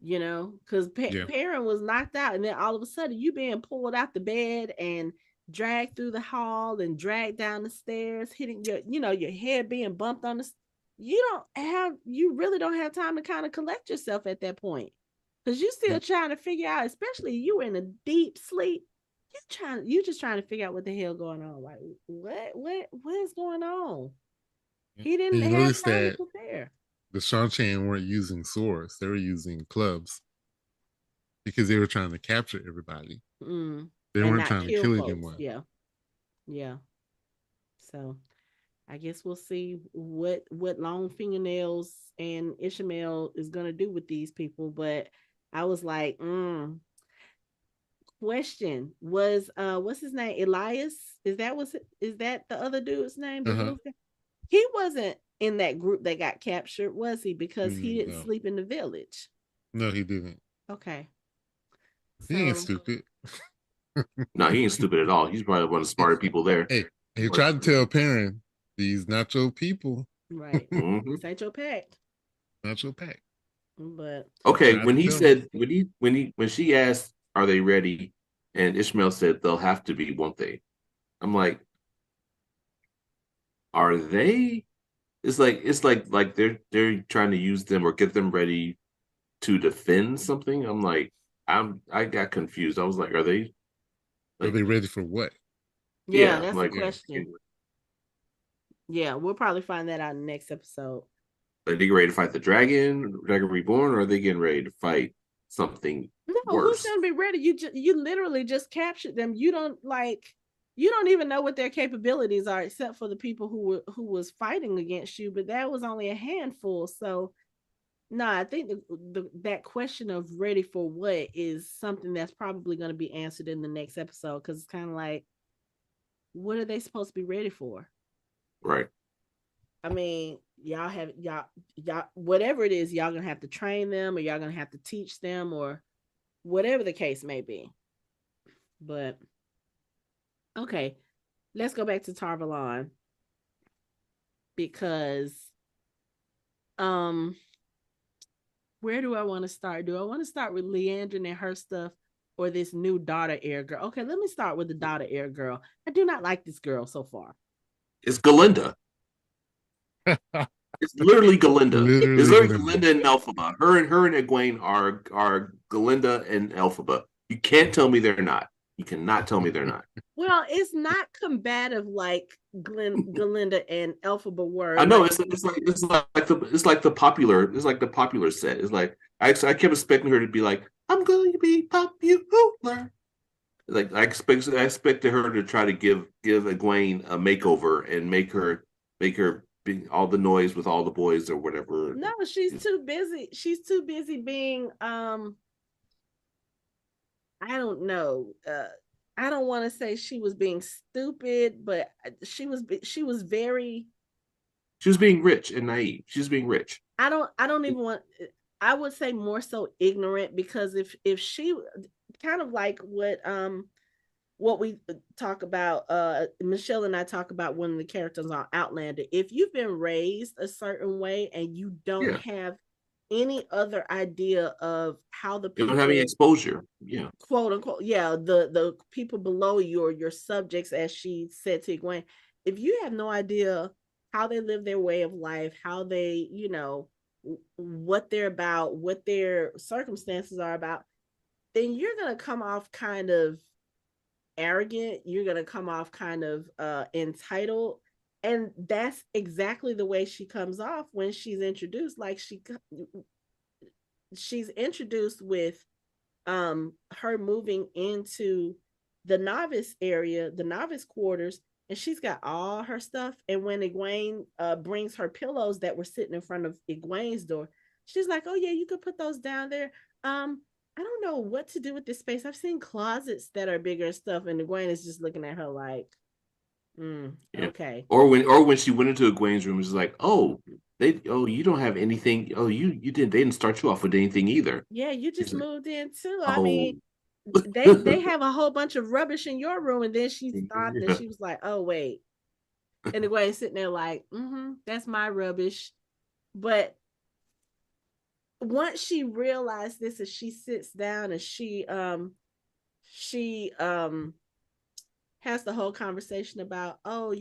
Because Yeah. Perrin was knocked out, and then all of a sudden you being pulled out the bed and dragged through the hall and dragged down the stairs, hitting your head being bumped on the. You really don't have time to kind of collect yourself at that point, because you still trying to figure out, especially you in a deep sleep. You just trying to figure out what the hell going on. Like what is going on? He And didn't you have notice time to that prepare. the Shan weren't using swords; they were using clubs because they were trying to capture everybody. Mm. They And weren't not trying to kill kill folks. anyone. Yeah. Yeah. So I guess we'll see what long fingernails and Ishmael is gonna do with these people. But I was like, question was what's his name? Elias? Is that the other dude's name? The Uh-huh. blue guy? He wasn't in that group that got captured, was he? Because he didn't No, sleep in the village. no, he didn't. Okay. He ain't So stupid. no, he ain't stupid at all. He's probably one of the smarter people there. Hey, he tried to tell Perrin, these not your people. right. Mm-hmm. This ain't your pact. Not your pack. But Okay, Tried when to he tell him. said when she asked, "Are they ready?" and Ishmael said, "They'll have to be, won't they?" I'm like, "Are they?" It's like they're trying to use them or get them ready to defend something. I'm like, I got confused. I was like, "Are they Are like they ready for what? yeah, yeah that's the like Yeah. question. Yeah, we'll probably find that out in the next episode. are they ready to fight the Dragon Reborn, or are they getting ready to fight something No, who's worse?" gonna be ready? You literally just captured them. You don't even know what their capabilities are, except for the people who was fighting against you. But that was only a handful. So No, I think that question of ready for what is something that's probably going to be answered in the next episode, because it's kind of like, what are they supposed to be ready for? Right. I mean, y'all whatever it is, y'all gonna have to train them, or y'all gonna have to teach them, or whatever the case may be. But okay, let's go back to Tarvalon, because um where do I want to start? Do I want to start with Liandrin and her stuff, or this new daughter heir girl? Okay, let me start with the daughter heir girl. I do not like this girl so far. It's Galinda. It's literally Galinda. It's Literally literally Glinda. Galinda and Elphaba. Her and Egwene are Galinda and Elphaba. You can't tell me they're not. You cannot tell me they're not. Well, it's not combative like Galinda and Elphaba were. I know Like, it's like the popular set. It's like I kept expecting her to be like, I'm going to be popular. Like I expected her to try to give Egwene a makeover and make her be all the noise with all the boys or whatever. no, she's too busy. She's too busy being I don't know. I don't want to say she was being stupid, but she was very. She was being rich and naive. She was being rich. I don't even want. I would say more so ignorant, because if she, kind of like what we talk about, Michelle and I talk about one of the characters on Outlander. If you've been raised a certain way and you don't Yeah. have any other idea of how the You don't have any people, exposure. Yeah. quote unquote, yeah, the people below you, or your subjects, as she said to Egwene, if you have no idea how they live their way of life, how they, what they're about, what their circumstances are about, then you're gonna come off kind of arrogant. You're gonna come off kind of entitled, and that's exactly the way she comes off when she's introduced. Like, she's introduced with her moving into the novice area, the novice quarters, and she's got all her stuff. And when Egwene brings her pillows that were sitting in front of Egwene's door, she's like, "Oh yeah, you could put those down there." I don't know what to do with this space. I've seen closets that are bigger and stuff, and Egwene is just looking at her like, Yeah. okay. Or when she went into Egwene's room, it's like, you don't have anything. Oh, they didn't start you off with anything either. Yeah, you It's just like, moved in too. I oh, mean, they have a whole bunch of rubbish in your room, and then she stopped and yeah. she was like, "Oh wait," and Egwene's sitting there like, "That's my rubbish." But once she realized this, as she sits down and she has the whole conversation about, "Oh,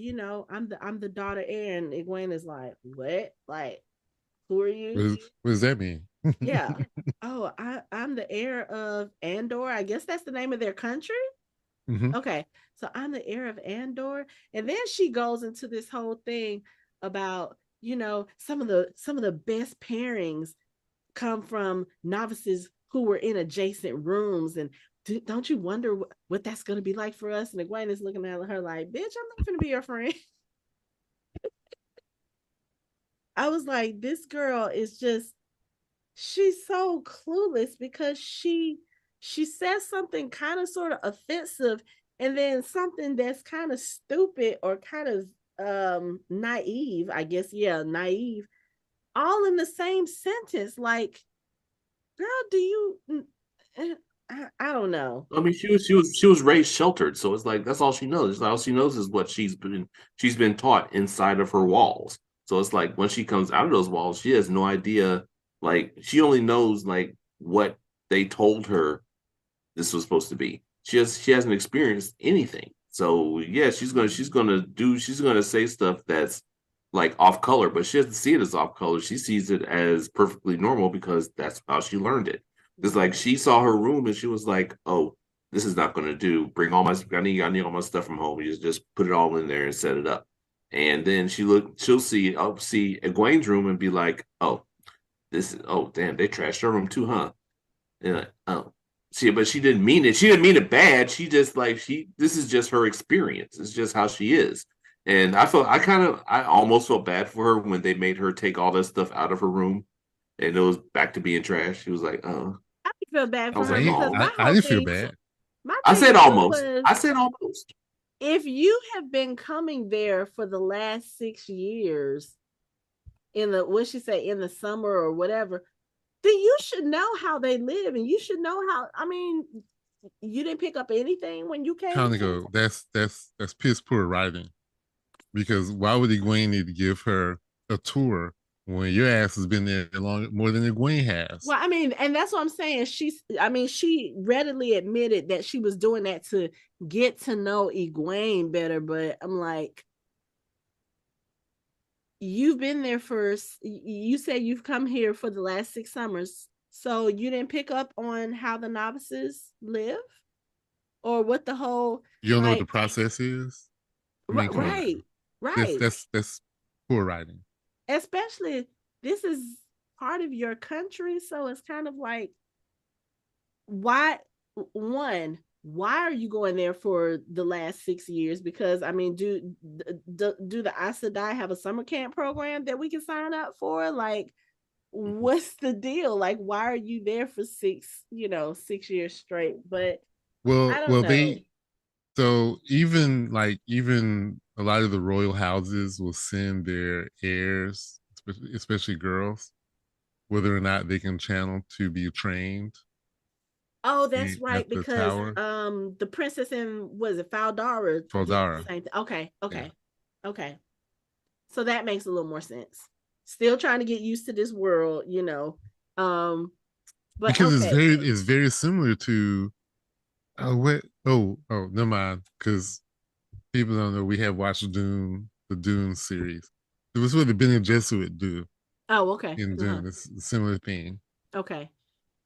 I'm the daughter heir," and Egwene is like, "What? Like, who are you?" What does that mean? Yeah. "Oh, I'm the heir of Andor. I guess that's the name of their country." Mm-hmm. Okay, so I'm the heir of Andor, and then she goes into this whole thing about, some of the best pairings come from novices who were in adjacent rooms, and don't you wonder what that's going to be like for us? And Egwene is looking at her like, "Bitch, I'm not going to be your friend." I was like, this girl is just, she's so clueless, because she says something kind of sort of offensive, and then something that's kind of stupid, or kind of naive, I guess. Yeah, naive, all in the same sentence. Like, girl, do you, I don't know. I mean, she was raised sheltered, so it's like that's all she knows. All she knows is what she's been taught inside of her walls. So it's like when she comes out of those walls, she has no idea. Like she only knows like what they told her this was supposed to be. She hasn't experienced anything. So yeah, she's gonna say stuff that's like off color, but she doesn't see it as off color. She sees it as perfectly normal because that's how she learned it. It's like Right. she saw her room and she was like, "Oh, this is not going to do. Bring all my I need all my stuff from home. You just put it all in there and set it up." And then she'll see Egwene's room and be like, "Oh, oh damn, they trashed her room too, huh?" And like, oh, see, but she didn't mean it. She didn't mean it bad. She just like this is just her experience. It's just how she is. And I almost felt bad for her when they made her take all that stuff out of her room and it was back to being trash. He was like, "Oh," I feel bad I for was her like, because "Oh." I didn't feel bad. my I thing said too almost. was, I said almost. if you have been coming there for the last 6 years in the, what she say, in the summer or whatever, then you should know how they live, and you should know how. I mean, you didn't pick up anything when you came Kind of into the go. That's piss poor writing. Because why would Egwene need to give her a tour when your ass has been there more than Egwene has? Well, I mean, and that's what I'm saying. I mean, she readily admitted that she was doing that to get to know Egwene better. But I'm like, you've been there for, you say you've come here for the last 6 summers. So you didn't pick up on how the novices live, or what the whole, You don't know what the like, process is? I mean, come on now. right, That's right. that's that's poor writing. Especially, this is part of your country. So it's kind of like, why, why are you going there for the last 6 years? Because I mean, do the Aes Sedai have a summer camp program that we can sign up for? Like, Mhm. what's the deal? Like, why are you there for 6 years straight? But I don't Well, know. they so even a lot of the royal houses will send their heirs, especially girls, whether or not they can channel to be trained Oh, that's right, at the because tower. the princess in, was it Faldara, did the Faldara. same thing. Okay, Yeah. okay, okay. So that makes a little more sense. Still trying to get used to this world. Um, but Because okay. it's very similar to never mind. Because people don't know we have watched the Dune series. It was what the Bene Gesserit do Oh, okay. in Uh-huh. Dune. It's a similar thing. Okay.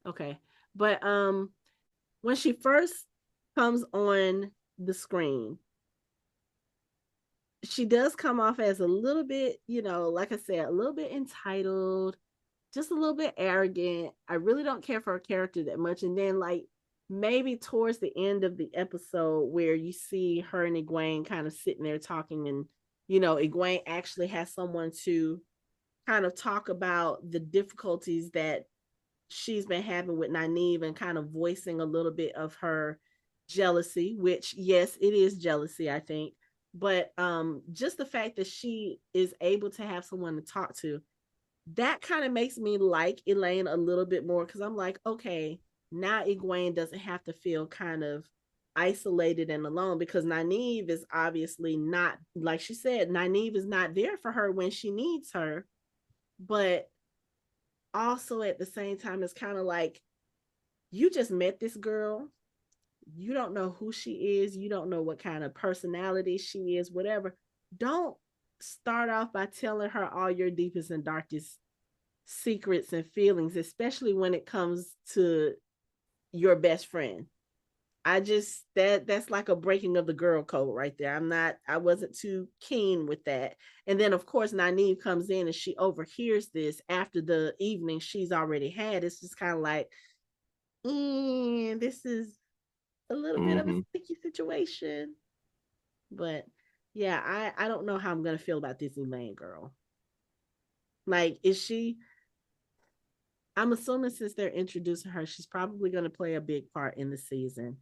Okay. But when she first comes on the screen, she does come off as a little bit, like I said, a little bit entitled, just a little bit arrogant. I really don't care for her character that much. And then, like, maybe towards the end of the episode where you see her and Egwene kind of sitting there talking, and Egwene actually has someone to kind of talk about the difficulties that she's been having with Nynaeve, and kind of voicing a little bit of her jealousy, which, yes, it is jealousy, I think. But just the fact that she is able to have someone to talk to, that kind of makes me like Elaine a little bit more, because I'm like, okay, now Egwene doesn't have to feel kind of isolated and alone, because Nynaeve is obviously not, like she said, Nynaeve is not there for her when she needs her. But also at the same time, it's kind of like, you just met this girl. You don't know who she is. You don't know what kind of personality she is, whatever. Don't start off by telling her all your deepest and darkest secrets and feelings, especially when it comes to your best friend. I just, that's like a breaking of the girl code right there. I wasn't too keen with that. And then of course Nynaeve comes in and she overhears this after the evening she's already had. It's just kind of like, this is a little bit of a Mm-hmm. sticky situation. But yeah, I don't know how I'm gonna feel about this Elaine girl. Like, is she, I'm assuming since they're introducing her, she's probably going to play a big part in the season.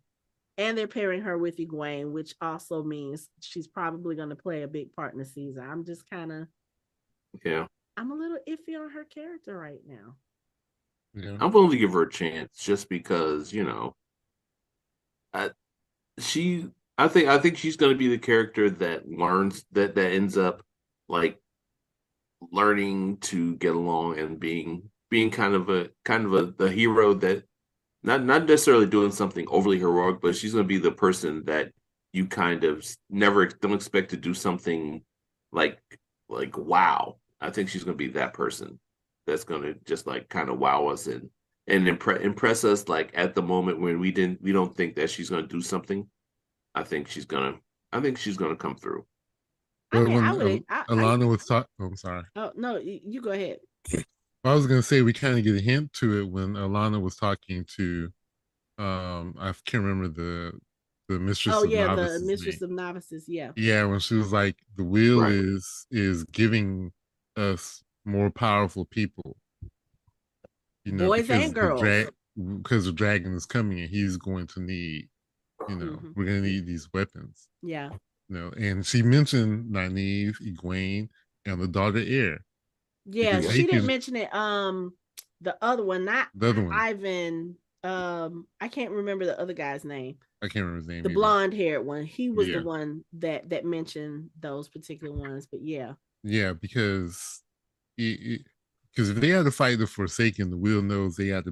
And they're pairing her with Egwene, which also means she's probably going to play a big part in the season. I'm just kind of, Yeah. I'm a little iffy on her character right now. Yeah. I'm willing to give her a chance just because, I, she I think she's going to be the character that learns that ends up like learning to get along and being kind of a the hero that not necessarily doing something overly heroic, but she's going to be the person that you kind of never don't expect to do something like like wow. I think she's going to be that person that's going to just like kind of wow us and impress us like at the moment when we don't think that she's going to do something. I think she's gonna I think she's gonna come through. I But mean, when I would, Alana was talking, oh, I'm sorry. oh, no, you go ahead. I was gonna say we kind of get a hint to it when Alana was talking to I can't remember the Oh, mistress of yeah, the novices Mistress name. of Novices. Yeah. Yeah, when she was like, the wheel Right. is giving us more powerful people. Boys and girls. Because the dragon is coming and he's going to need, Hmm. we're going to need these weapons. Yeah. And she mentioned Nynaeve, Egwene, and the daughter heir Yeah, because Yeah. they she didn't can mention it. The other one, not the other one. Ivan. I can't remember the other guy's name. I can't remember his name The either. blonde haired one. He was the Yeah, one that mentioned those particular ones. But yeah. yeah, because if they had to fight the Forsaken, the wheel knows they got to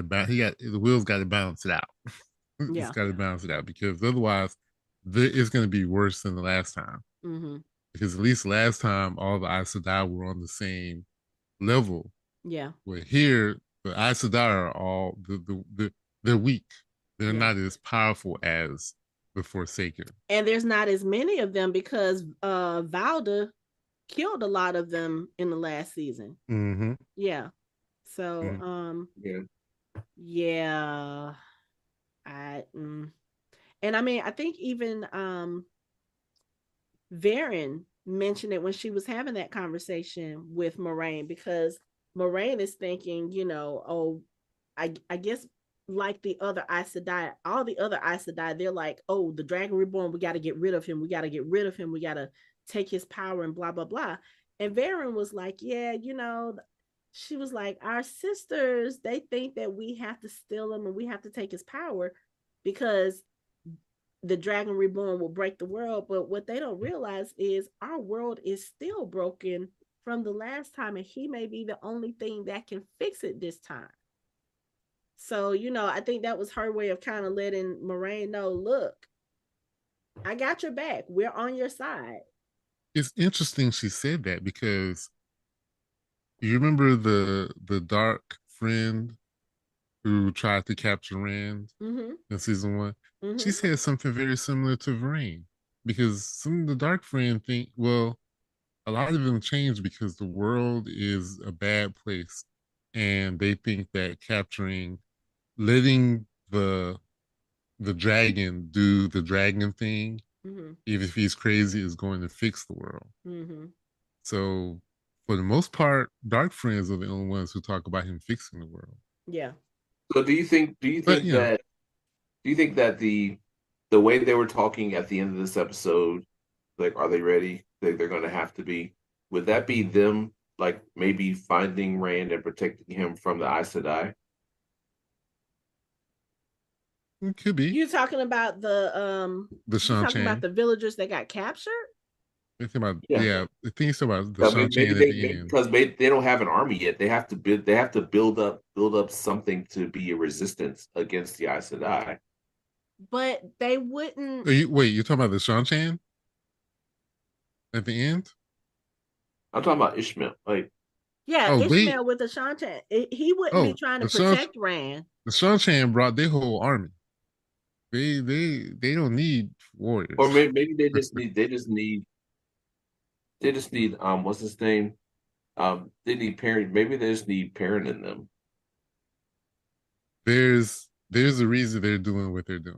balance. The wheel's got to balance it out. It's Yeah. got to balance it out because otherwise, it's going to be worse than the last time. Mm-hmm. Because at least last time, all the Aes Sedai were on the same level. Yeah. Where here, the Aes Sedai are all they're weak. They're Yeah. not as powerful as the Forsaken. And there's not as many of them because Valda killed a lot of them in the last season. Mm-hmm. Yeah. So Mm-hmm. Yeah. yeah. And I mean, I think even Varen mentioned it when she was having that conversation with Moraine because Moraine is thinking, oh, I guess like the other Aes Sedai, all the other Aes Sedai, they're like, oh, the Dragon Reborn, we got to get rid of him. We got to get rid of him. We got to take his power and blah, blah, blah. And Varen was like, yeah, she was like, our sisters, they think that we have to steal him and we have to take his power because the Dragon Reborn will break the world. But what they don't realize is our world is still broken from the last time, and he may be the only thing that can fix it this time. So, I think that was her way of kind of letting Moraine know, look, I got your back. We're on your side. It's interesting she said that because you remember the dark friend who tried to capture Rand Mm-hmm. in season one? She Mm-hmm. said something very similar to Varaine because some of the dark friend think, well, a lot of them changed because the world is a bad place, and they think that letting the dragon do the dragon thing, Mm-hmm. even if he's crazy, is going to fix the world. Mm-hmm. So for the most part, dark friends are the only ones who talk about him fixing the world. Yeah. So do you But think that the way they were talking at the end of this episode, like, are they ready? They're going to have to be. Would that be them, like maybe finding Rand and protecting him from the Aes Sedai? it could be You talking about the you Shan talking about Chan. the villagers that got captured? Yeah. I think it's about the Yeah, Shan maybe Chan at the end. because they don't have an army yet. They have to build up something to be a resistance against the Aes Sedai. But they wouldn't. You're talking about the Shan Chan at the end? I'm talking about Ishmael. Like, Yeah, Oh wait, Ishmael with the Shantan. He wouldn't be oh trying to protect Rand. the Shan Chan brought their whole army. They don't need or warriors. maybe they just need what's his name? They need Perrin. Maybe they just need Perrin in them. There's a reason they're doing what they're doing.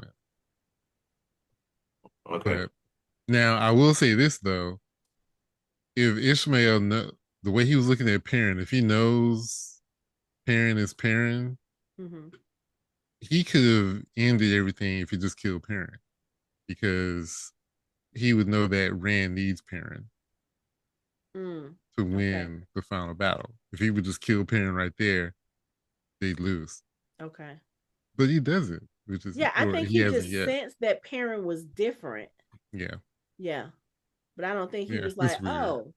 Okay. But now I will say this though: if the way he was looking at Perrin, if he knows Perrin is Perrin, Mm-hmm. he could have ended everything if he just killed Perrin because he would know that Rand needs Perrin to Okay. win the final battle. If he would just kill Perrin right there, they'd lose. Okay. But he doesn't, which is Yeah, I well, think he he hasn't just yet. sensed that Perrin was different. Yeah, Yeah. But I don't think he yeah, was it's like, weird. oh,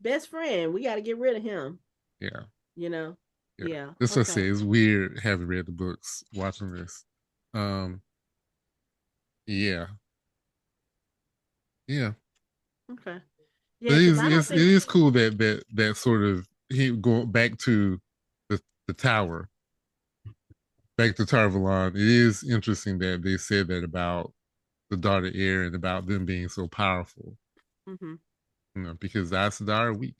best friend, we got to get rid of him. Yeah, You know? yeah. Yeah. That's what I say. Okay. It's weird having read the books, watching this. Um, yeah, yeah. Okay. But Yeah, because I don't it think. is cool that sort of he going back to the tower, back to Tarvalon. It is interesting that they said that about the daughter heir and about them being so powerful. Mm-hmm. Because the Aes Sedai are weak.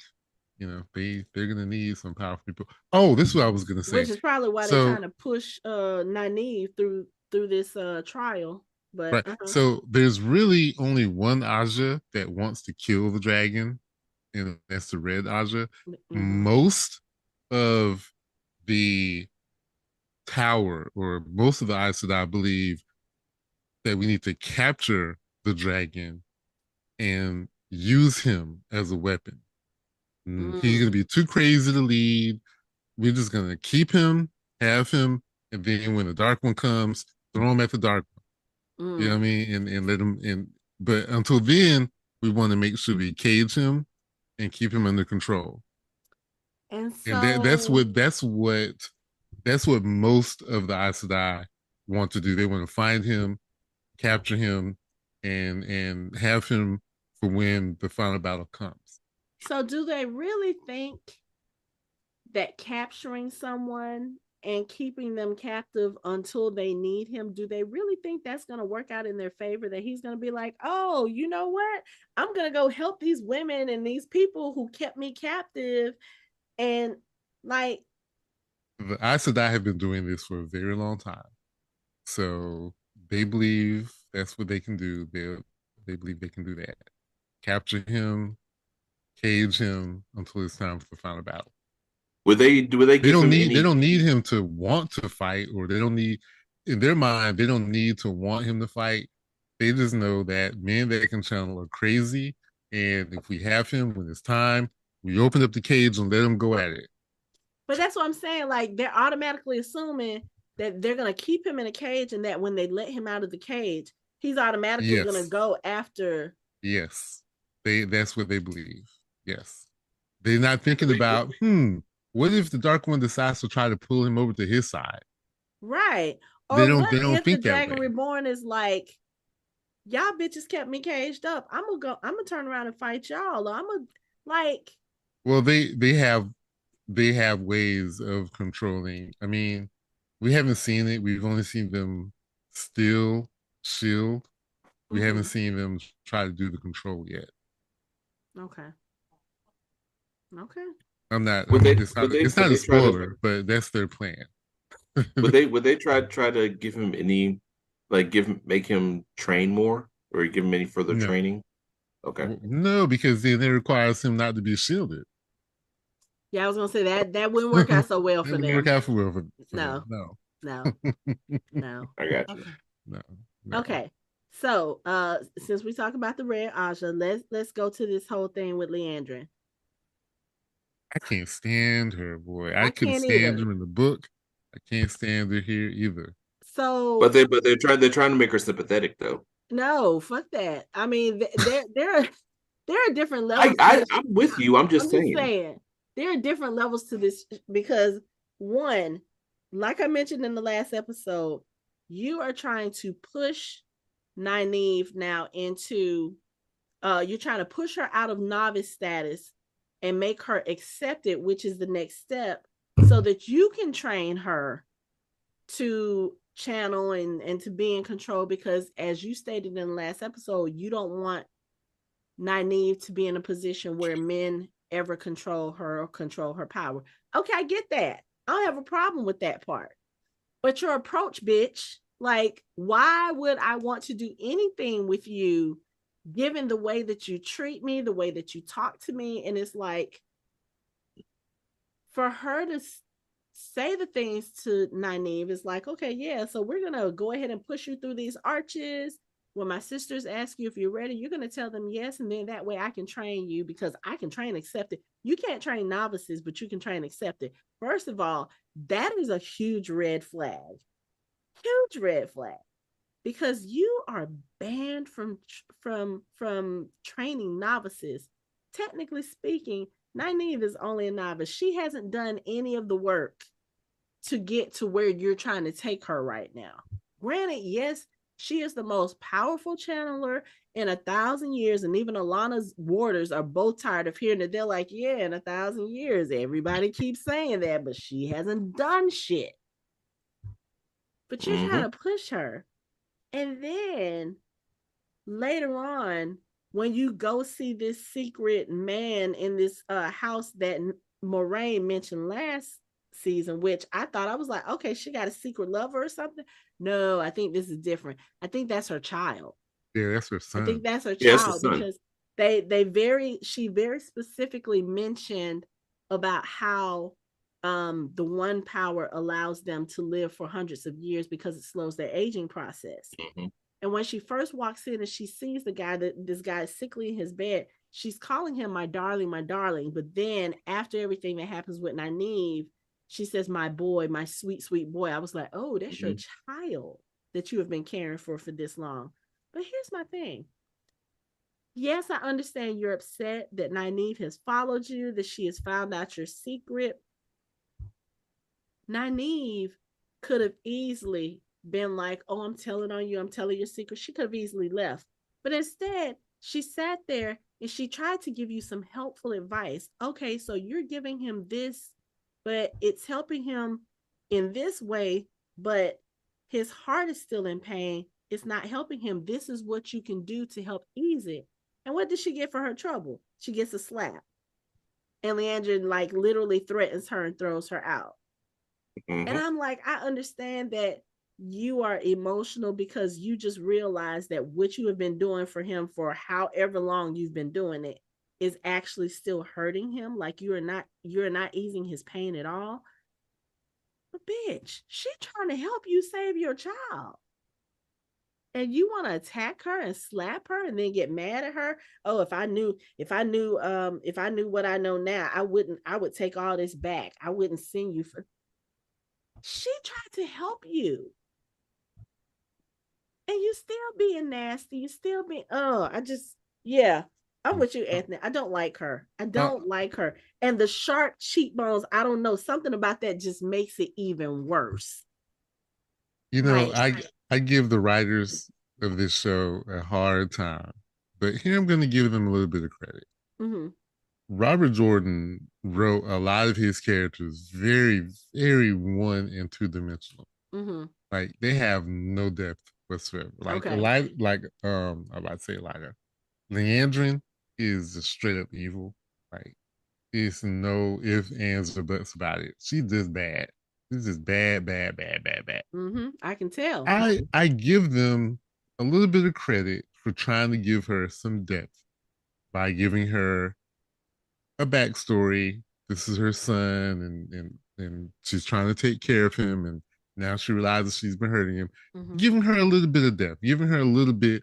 They're gonna need some powerful people. Oh, this is what I was gonna Which say. is probably why they're So trying to push Nynaeve through this trial. But right, so there's really only one Aja that wants to kill the dragon, and that's the red Aja. mm-hmm. Most of the tower, or most of the Aes Sedai believe that we need to capture the dragon and use him as a weapon. He's Mm, gonna be too crazy to lead. We're just gonna keep him, have him, and then when the dark one comes, throw him at the dark one. You know what mm. I mean? And let him in. But until then, we want to make sure we cage him and keep him under control. And And so, that's what most of the Aes Sedai want to do. They want to find him, capture him, and have him for when the final battle comes. so do they really think that capturing someone and keeping them captive until they need him, do they really think that's going to work out in their favor? That he's going to be like, oh, you know what? I'm going to go help these women and these people who kept me captive. And like, The Aes Sedai have been doing this for a very long time, so they believe that's what they can do. They believe they can do that. Capture him, cage him until it's time for the final battle. Would they give him They any? don't need him to want to fight, or they don't need, in their mind, they don't need to want him to fight. They just know that men that can channel are crazy, and if we have him when it's time, we open up the cage and let him go at it. but that's what I'm saying. Like, they're automatically assuming that they're going to keep him in a cage and that when they let him out of the cage, he's automatically going to Yes, go after. yes, that's what they believe. Yes, they're not thinking Would they, about, what if the Dark One decides to try to pull him over to his side? Right. Or They what don't if the think that Dragon way. Reborn is like, y'all bitches kept me caged up. I'm gonna turn around and fight y'all. Or I'm gonna like, Well, they have ways of controlling. I mean, we haven't seen it. We've only seen them steal shield. We haven't mm-hmm. seen them try to do the control yet. Okay. Okay. It's would not a they try to spoiler, but that's their plan. would they try to give him any, like make him train more or give him any further No. training? Okay. No, because then it requires him not to be shielded. Yeah, I was gonna say that wouldn't work out so well It for wouldn't work them. out for well for them. No, No. no, no. I got you. Okay. No. No. Okay. So since we talk about the red Aja, let's go to this whole thing with Liandrin. I can't stand her, boy. I I couldn't can't stand either. her in the book. I can't stand her here either. So But they're trying to make her sympathetic though. no, fuck that. I mean, there are different levels to this. I'm with you. I'm I'm just just saying. saying there are different levels to this because one, like I mentioned in the last episode, you are trying to push Nynaeve now into you're trying to push her out of novice status and make her accept it, which is the next step, so that you can train her to channel and to be in control because as you stated in the last episode, you don't want Nynaeve to be in a position where men ever control her or control her power. Okay, I get that. I don't have a problem with that part. But your approach, bitch, like, why would I want to do anything with you given the way that you treat me, the way that you talk to me? And it's like, for her to say the things to Nynaeve is like, okay, yeah, so we're going to go ahead and push you through these arches. When my sisters ask you if you're ready, you're going to tell them yes. And then that way I can train you because I can train accepted. You can't train novices, but you can train accepted. First of all, that is a huge red flag. Huge red flag. Because you are banned from training novices. Technically speaking, Nynaeve is only a novice. She hasn't done any of the work to get to where you're trying to take her right now. Granted, yes, she is the most powerful channeler in 1,000 years, and even Alana's warders are both tired of hearing it. They're like, yeah, in 1,000 years, everybody keeps saying that, but she hasn't done shit. But you're Mm-hmm. trying to push her. And then later on, when you go see this secret man in this house that Moraine mentioned last season, which I thought I was like, okay, she got a secret lover or something. No, I think this is different. I think that's her child. Yeah, that's her I think son. that's her Yeah, it's the child son. because she very specifically mentioned about how the one power allows them to live for hundreds of years because it slows their aging process. Mm-hmm. And when she first walks in and she sees this guy is sickly in his bed, she's calling him my darling, my darling. But then after everything that happens with Nynaeve, she says, my boy, my sweet, sweet boy. I was like, oh, that's your child that you have been caring for this long. But here's my thing. Yes, I understand you're upset that Nynaeve has followed you, that she has found out your secret. Nynaeve could have easily been like, oh, I'm telling on you, I'm telling your secret. She could have easily left. But instead, she sat there and she tried to give you some helpful advice. Okay, so you're giving him this, but it's helping him in this way, but his heart is still in pain. It's not helping him. This is what you can do to help ease it. And what does she get for her trouble? She gets a slap. And Liandrin like literally threatens her and throws her out. Mm-hmm. And I'm like, I understand that you are emotional because you just realize that what you have been doing for him for however long you've been doing it is actually still hurting him. Like you're not easing his pain at all. But bitch, she's trying to help you save your child. And you want to attack her and slap her and then get mad at her. Oh, if I knew what I know now, I would take all this back. I wouldn't send you for. She tried to help you. And you still being nasty. You still being, I'm with you, Anthony. I don't like her. I don't like her. And the sharp cheekbones, I don't know. Something about that just makes it even worse. You know, I give the writers of this show a hard time, but here I'm going to give them a little bit of credit. Mm-hmm. Robert Jordan wrote a lot of his characters very, very one and two dimensional. Mm-hmm. Like they have no depth whatsoever. Like I'm about to say Elijah. Liandrin is just straight up evil. Like there's no ifs, ands, or buts about it. She's just bad. This is bad. Mm-hmm. I can tell. I give them a little bit of credit for trying to give her some depth by giving her a backstory. This is her son, and she's trying to take care of him, and now she realizes she's been hurting him. Mm-hmm. Giving her a little bit of depth, giving her a little bit.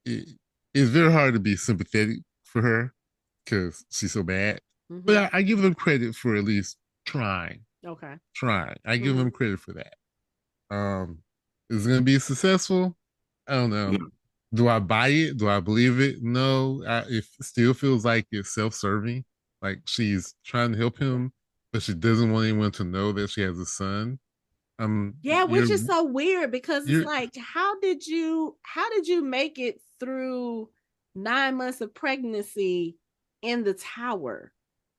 It's very hard to be sympathetic for her because she's so bad. Mm-hmm. But I give them credit for at least trying. Okay. Trying. I give them credit for that. Is it going to be successful? I don't know. Mm-hmm. Do I buy it? Do I believe it? No. It still feels like it's self-serving. Like she's trying to help him, but she doesn't want anyone to know that she has a son. Which is so weird because it's like, how did you make it through 9 months of pregnancy in the tower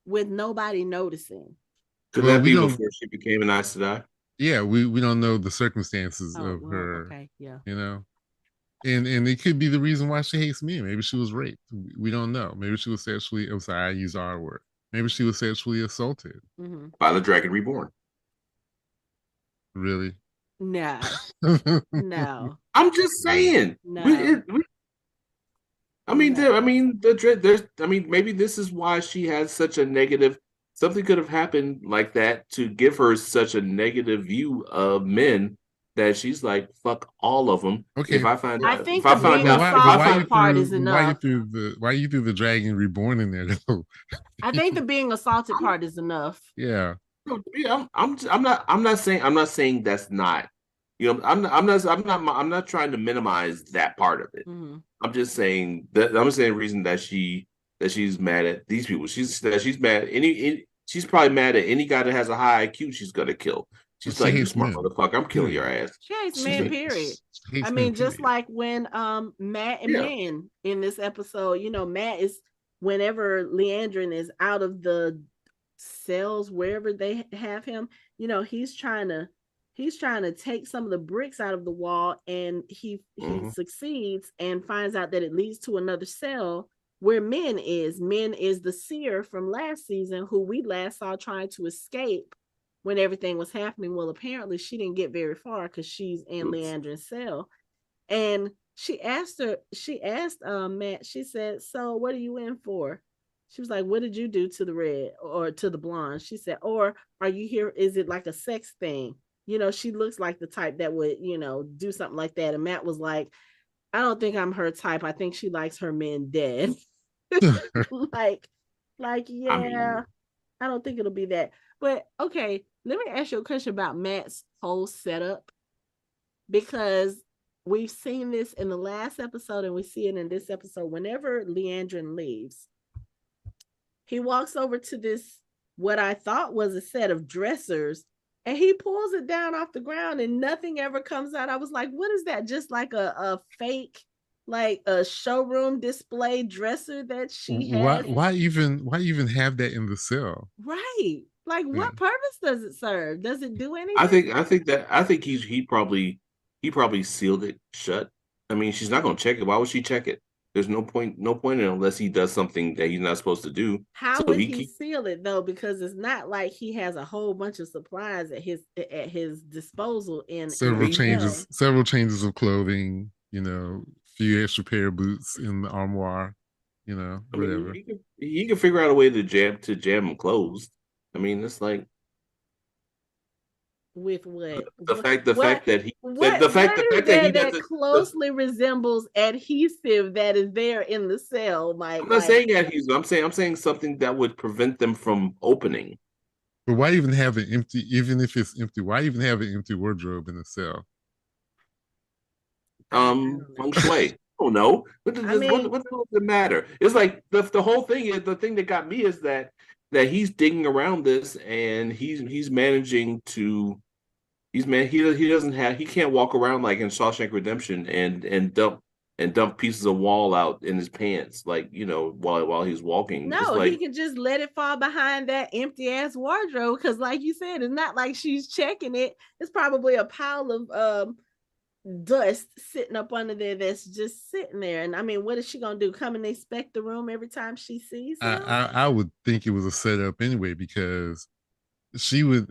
with nobody noticing? Could that be before she became an Aes Sedai? Yeah, we don't know the circumstances of her. Okay, yeah. You know? And it could be the reason why she hates me. Maybe she was raped. We don't know. Maybe she was sexually, I'm sorry, I use our word. Maybe she was sexually assaulted. Mm-hmm. By the Dragon Reborn. Really? No. No. I'm just saying. No. Maybe this is why she has such a negative. Something could have happened like that to give her such a negative view of men that she's like, fuck all of them. Okay. If I find out, part is enough. Why you threw the Dragon Reborn in there though? I think the being assaulted part is enough. Yeah. I'm not saying that's not. You know, I'm not trying to minimize that part of it. Mm-hmm. I'm just saying the reason that she's mad at these people. She's mad at she's probably mad at any guy that has a high IQ she's gonna kill. She's like, you smart motherfucker, I'm killing your ass. She hates men, period. I mean, just like when Matt and Min in this episode, you know, Matt is whenever Liandrin is out of the cells, wherever they have him, you know, he's trying to take some of the bricks out of the wall, and he succeeds and finds out that it leads to another cell where Min is the seer from last season, who we last saw trying to escape when everything was happening. Well, apparently she didn't get very far because she's in Liandrin's cell. And she asked Matt, she said, so what are you in for? She was like, "What did you do to the red or to the blonde?" She said, "Or are you here? Is it like a sex thing?" She looks like the type that would, do something like that. And Matt was like, "I don't think I'm her type. I think she likes her men dead." like, I yeah, mean, I don't think it'll be that. But okay, let me ask you a question about Matt's whole setup, because we've seen this in the last episode and we see it in this episode. Whenever Liandrin leaves, he walks over to this, what I thought was a set of dressers, and he pulls it down off the ground and nothing ever comes out. I was like, what is that? Just like a fake, like a showroom display dresser that she Why has? why even have that in the cell? Right. Like, Yeah. what purpose does it serve? Does it do I anything? think I think that I think he probably sealed it shut. I mean, she's not gonna check it. Why would she check it? There's no point in it unless he does something that he's not supposed to do. How So would he he keep. seal it though? Because it's not like he has a whole bunch of supplies at his disposal in the Several He, cell. changes, several changes of clothing, few extra pair of boots in the armoire, I mean, whatever. he can figure out a way to jam him closed. I mean, it's like With what? the What? fact the What? fact that he What? the fact What the is fact that there he that doesn't. closely resembles adhesive that is there in the cell? I'm not saying adhesive. I'm saying something that would prevent them from opening. But why even have an empty, even if it's empty, why even have an empty wardrobe in the cell? I don't Feng know. shui. I don't know. What I does what, mean, what does it matter? It's like the whole thing is the thing that got me is that he's digging around this and he's managing to he can't walk around like in Shawshank Redemption and dump pieces of wall out in his pants like while he's walking. It's no, he like can just let it fall behind that empty ass wardrobe because, like you said, it's not like she's checking it. It's probably a pile of dust sitting up under there that's just sitting there. And I mean, what is she gonna do? Come and inspect the room every time she sees I, him? I I would think it was a setup anyway because she would.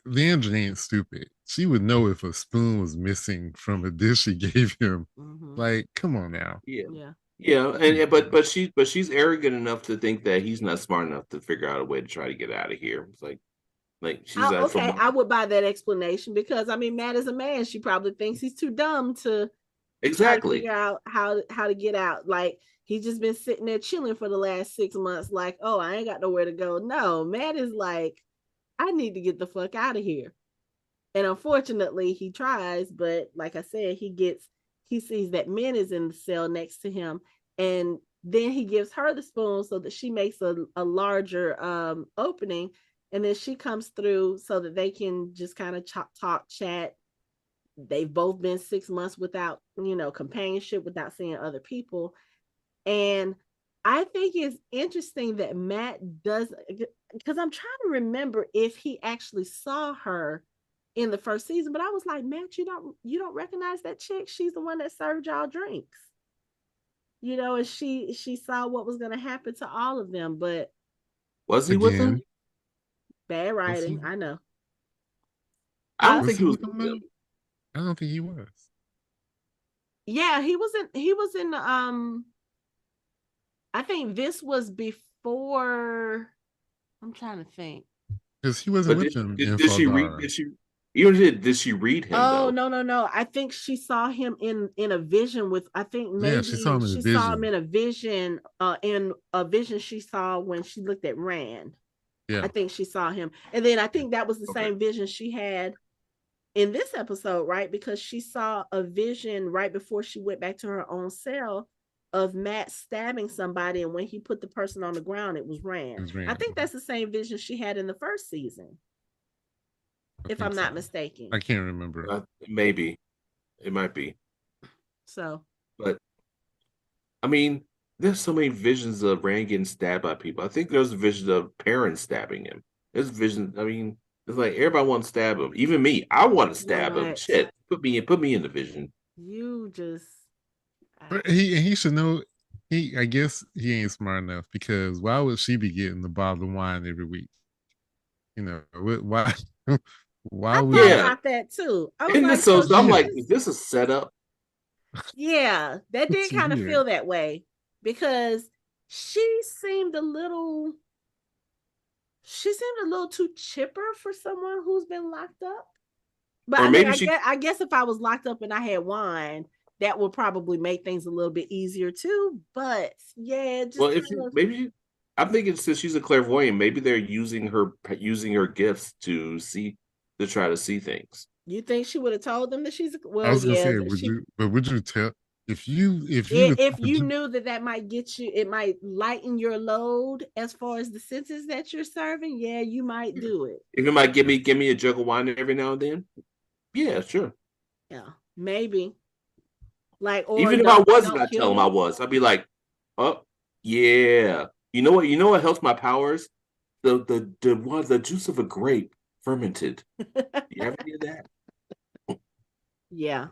Leandrin ain't stupid. She would know if a spoon was missing from a dish she gave him. Mm-hmm. Like, come on now. yeah. Yeah. Yeah, Come and on. but she's arrogant enough to think that he's not smart enough to figure out a way to try to get out of here. It's like she's like from Okay, I would buy that explanation because I mean, Matt is a man. She probably thinks he's too dumb to try to exactly. figure out how to get out. Like he's just been sitting there chilling for the last 6 months. Like, oh, I ain't got nowhere to go. No, Matt is like, I need to get the fuck out of here. And unfortunately, he tries, but like I said, he sees that Min is in the cell next to him, and then he gives her the spoon so that she makes a larger opening, and then she comes through so that they can just kind of talk, chat. They've both been 6 months without companionship, without seeing other people, and I think it's interesting that Matt does, because I'm trying to remember if he actually saw her in the first season, but I was like, Matt, you don't recognize that chick? She's the one that served y'all drinks. And she saw what was gonna happen to all of them, but Was he with him? Again, bad was writing, he I know. I don't Huh? was think he he was with with them him. though? I don't think he was. Yeah, he was in I think this was before. I'm trying to think. Because he wasn't But with did, them did, in did she read? Faldara. Did she even did she read him Oh, though? no, no, no. I think she saw him in a vision with, I think Yeah, she saw maybe him in a she saw him vision. in a vision she saw when she looked at Rand. I Yeah. think she saw him. And then I think that was the Okay. same vision she had in this episode, right? Because she saw a vision right before she went back to her own cell of Matt stabbing somebody, and when he put the person on the ground, it was It Rand. was I think random. that's the same vision she had in the first season, I if think I'm so. not mistaken. I can't remember. Maybe it might be, So but I mean, there's so many visions of Rand getting stabbed by people. I think there's a vision of Perrin stabbing him. There's a vision. I mean, it's like everybody wants to stab him. Even me, I want to stab him. what? Shit, put me in the vision. You just But he should know. I guess he ain't smart enough because why would she be getting the bottle of wine every week? Why? Why I would thought he? Yeah, about that too. I was and like, this so so I'm she like, just, is this a setup? yeah, that It's did kind of weird. feel that way because she seemed a little too chipper for someone who's been locked up. But Or I mean, maybe she I guess if I was locked up and I had wine, that would probably make things a little bit easier too. But yeah, just well, if kind she of. maybe I'm thinking since she's a clairvoyant, maybe they're using her gifts to try to see things. You think she would have told them that she's I well? was gonna Yeah, say, would she. you? But would you tell if you would, If would you you, knew that might get you, it might lighten your load as far as the senses that you're serving. Yeah, you might do it. If it might give me a jug of wine every now and then, yeah, sure. Yeah, maybe. Like, or Even if I wasn't, don't I'd kill tell him I me. was. I'd be like, oh yeah. You know what? You know what helps my powers? The juice of a grape fermented. You ever hear that? Yeah.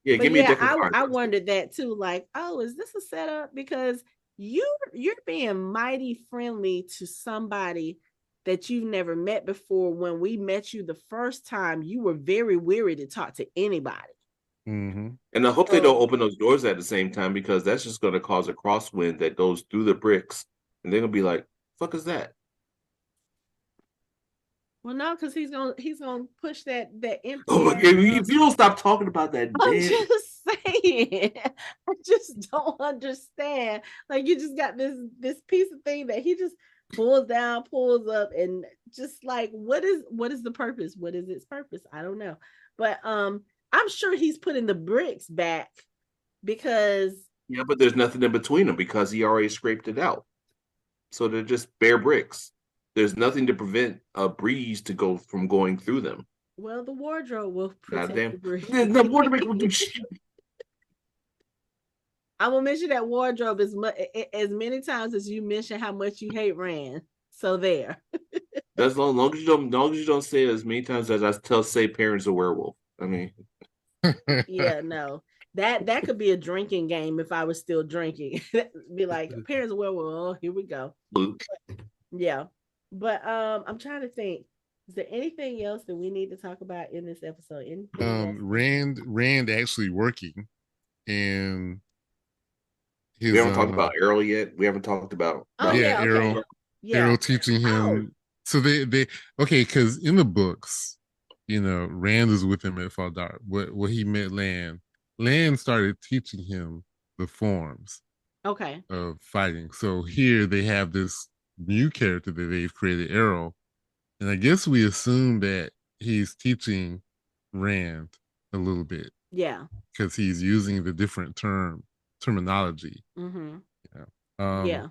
Yeah, But give me a yeah, deck of cards. I wondered that too. Like, oh, is this a setup? Because you're being mighty friendly to somebody that you've never met before. When we met you the first time, you were very weary to talk to anybody. mm-hmm. And I hope they don't So, open those doors at the same time because that's just going to cause a crosswind that goes through the bricks, and they're gonna be like, "Fuck is that?" well, no, because he's gonna push that Oh empty my ass. god! If you don't stop talking about that I'm damn, just saying. I just don't understand. Like, you just got this piece of thing that he just pulls down, pulls up, and just like, what is the purpose? What is its purpose? I don't know. But I'm sure he's putting the bricks back because yeah, but there's nothing in between them because he already scraped it out. So they're just bare bricks. There's nothing to prevent a breeze to go from going through them. well, the wardrobe will protect the Goddamn. brick. The water maker will do shit. I'm gonna mention that wardrobe as many times as you mention how much you hate Rand. So there. That's long as you don't say it as many times as I say Perrin's a werewolf. I mean, Yeah, no. That could be a drinking game if I was still drinking. Be like, parents, well, here we go. Yeah. But I'm trying to think. Is there anything else that we need to talk about in this episode? Anything else? Rand actually working in we his haven't talked about Errol yet. We haven't talked Oh about yeah, yeah, okay. Yeah. Arrow teaching Oh, him. So they okay, because in the books, Rand is with him at Faldar. What he met Land started teaching him the forms okay. of fighting. So here they have this new character that they've created, Arrow, and I guess we assume that he's teaching Rand a little bit Yeah. because he's using the different terminology. Mm-hmm. Yeah. Yeah.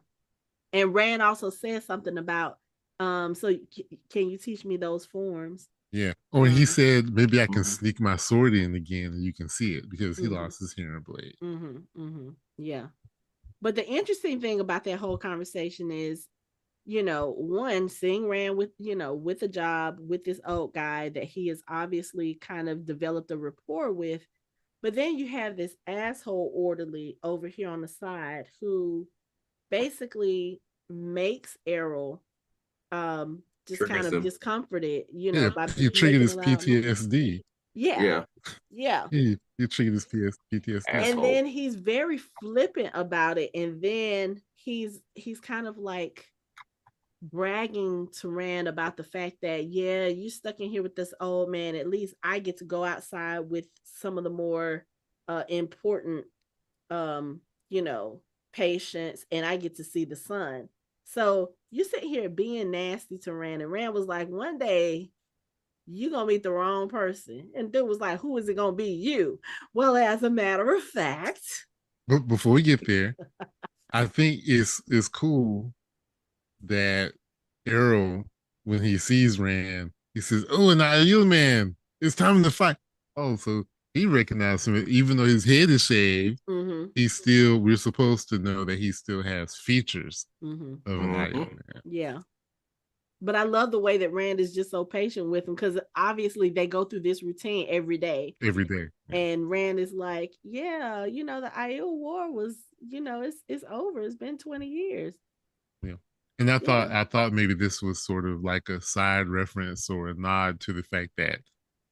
And Rand also said something about so can you teach me those forms? Yeah. Or he said maybe I can Mhm. sneak my sword in again and you can see it because he Mm-hmm. lost his hearing blade. Mm-hmm. Mm-hmm. Yeah. But the interesting thing about that whole conversation is, one, seeing Rand with a job with this old guy that he has obviously kind of developed a rapport with. But then you have this asshole orderly over here on the side who basically makes Errol just kind Triggers of him. discomforted, Yeah, by he triggered making a his loud noise. PTSD. Yeah. Yeah, Yeah. He triggered his PTSD. And asshole. then he's very flippant about it. And then he's kind of like bragging to Rand about the fact that, yeah, you stuck in here with this old man. At least I get to go outside with some of the more important um, you know, patients, and I get to see the sun. So you sit here being nasty to Rand, and Rand was like, one day you gonna meet the wrong person. And dude was like, who is it gonna be? You. Well, as a matter of fact. But before we get there, I think it's cool that Arrow, when he sees Rand, he says, "Oh, and now you, man, it's time to fight." Oh, so he recognized him, even though his head is shaved. Mm-hmm. We're supposed to know that he still has features Mm-hmm. of an Mm-hmm. Iron Man. Yeah. But I love the way that Rand is just so patient with him because obviously they go through this routine every day. Every day. Yeah. And Rand is like, yeah, the Aiel War was, it's over. It's been 20 years. Yeah. And Yeah. I thought maybe this was sort of like a side reference or a nod to the fact that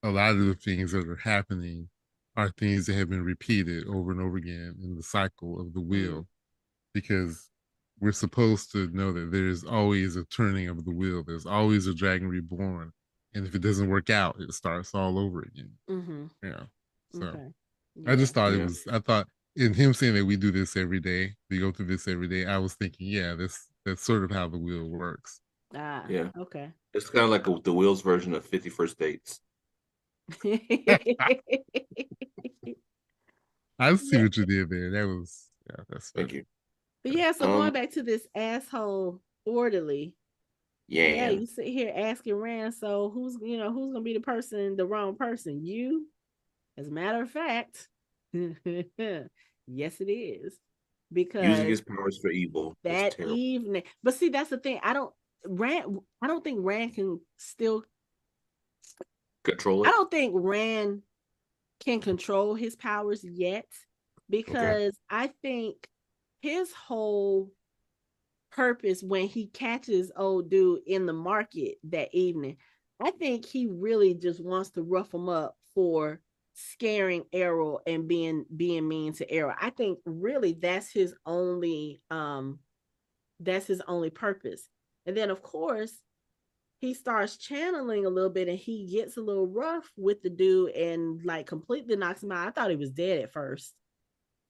a lot of the things that are happening are things that have been repeated over and over again in the cycle of the wheel. Because we're supposed to know that there's always a turning of the wheel. There's always a dragon reborn, and if it doesn't work out, it starts all over again. Mm-hmm. Yeah. So Okay. I Yeah. just thought it Yeah. was. I thought in him saying that we do this every day, we go through this every day. I was thinking, yeah, that's sort of how the wheel works. Ah. Yeah. Okay. It's kind of like the Will's version of 51st Dates. I see Yeah. what you did there. That was that's Thank funny. you. But yeah, so Um, going back to this asshole orderly, yeah, yeah. you sit here asking Rand, so who's gonna be the person, the wrong person? You? As a matter of fact, yes, it is. Using Because his powers for evil is that terrible. evening, but see, that's the thing. I don't think Rand can still Control I it. don't think Rand can control his powers yet, Okay. because I think his whole purpose when he catches old dude in the market that evening, I think he really just wants to rough him up for scaring Errol and being mean to Errol. I think really that's his only purpose. And then of course he starts channeling a little bit and he gets a little rough with the dude and like completely knocks him out. I thought he was dead at first.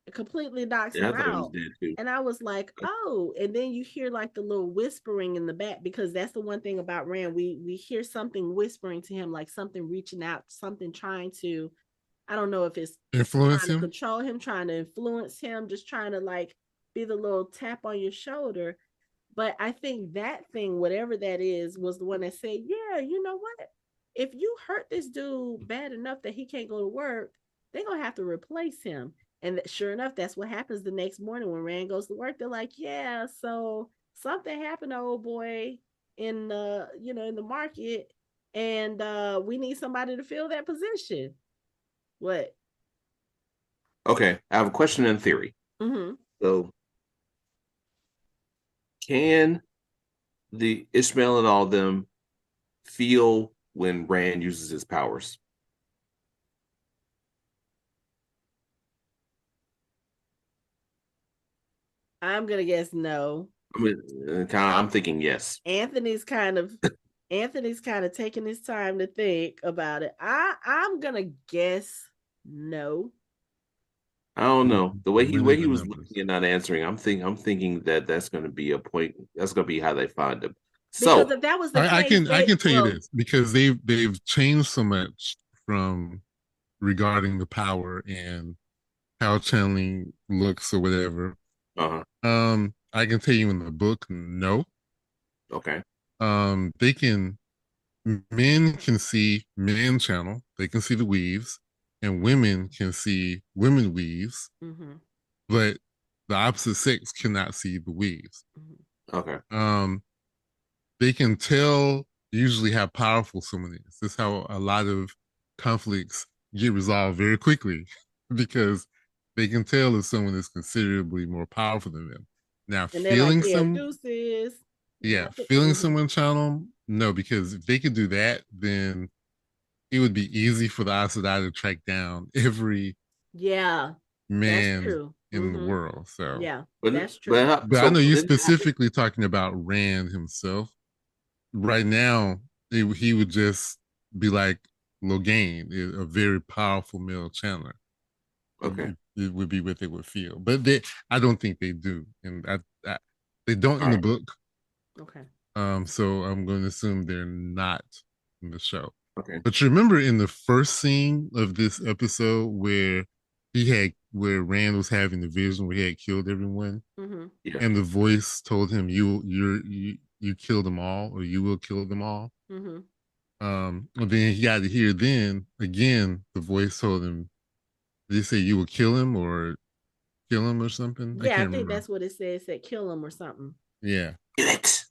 It completely knocks Yeah, him I thought he was out. dead too. And I was like, oh, and then you hear like the little whispering in the back, because that's the one thing about Rand. We hear something whispering to him, like something reaching out, something trying to, I don't know if it's Influence trying to him. control him, trying to influence him, just trying to like be the little tap on your shoulder. But I think that thing, whatever that is, was the one that said, yeah, you know what? If you hurt this dude bad enough that he can't go to work, they're going to have to replace him. And sure enough, that's what happens the next morning when Rand goes to work. They're like, yeah, so something happened to old boy in in the market, and we need somebody to fill that position. What? Okay, I have a question in theory. Mm-hmm. So, can the Ishmael and all of them feel when Rand uses his powers? I'm gonna guess no. I mean, I'm thinking yes. Anthony's kind of Anthony's kind of taking his time to think about it. I'm gonna guess no. I don't know the way Run the was numbers. looking and not answering. I'm thinking that that's going to be a point. That's going to be how they find him. Because So if that was the case, I they can tell you well, this because they've changed so much from regarding the power and how channeling looks or whatever. uh I can tell you in the book, no. okay, They can men can see men channel, they can see the weaves, and women can see women weaves, mm-hmm, but the opposite sex cannot see the weaves. mm-hmm. okay, Um, they can tell usually how powerful someone is. This is how a lot of conflicts get resolved very quickly because they can tell if someone is considerably more powerful than them. Now, And they're like, feeling yeah, some, deuces. yeah, Nothing. feeling Mm-hmm. someone channel, no, because if they could do that, then it would be easy for the Aes Sedai to track down every Yeah, that's man true. in the Mm-hmm. world. So, Yeah, that's true. but but I know so you didn't it happen? specifically talking about Rand himself. Right now, he would just be like Logain, a very powerful male channeler. Okay, It would be what they would feel, but I don't think they do, and they don't all in the right, book. Okay. So I'm going to assume they're not in the show. okay, But you remember in the first scene of this episode where Rand was having the vision where he had killed everyone, Mm-hmm. yeah, and the voice told him you killed them all or you will kill them all. Mm-hmm. And then he got to hear then again the voice told him, did he say you will kill him or something? I Yeah, I can't think remember. that's what it said. It said kill him or something. Yeah, do it.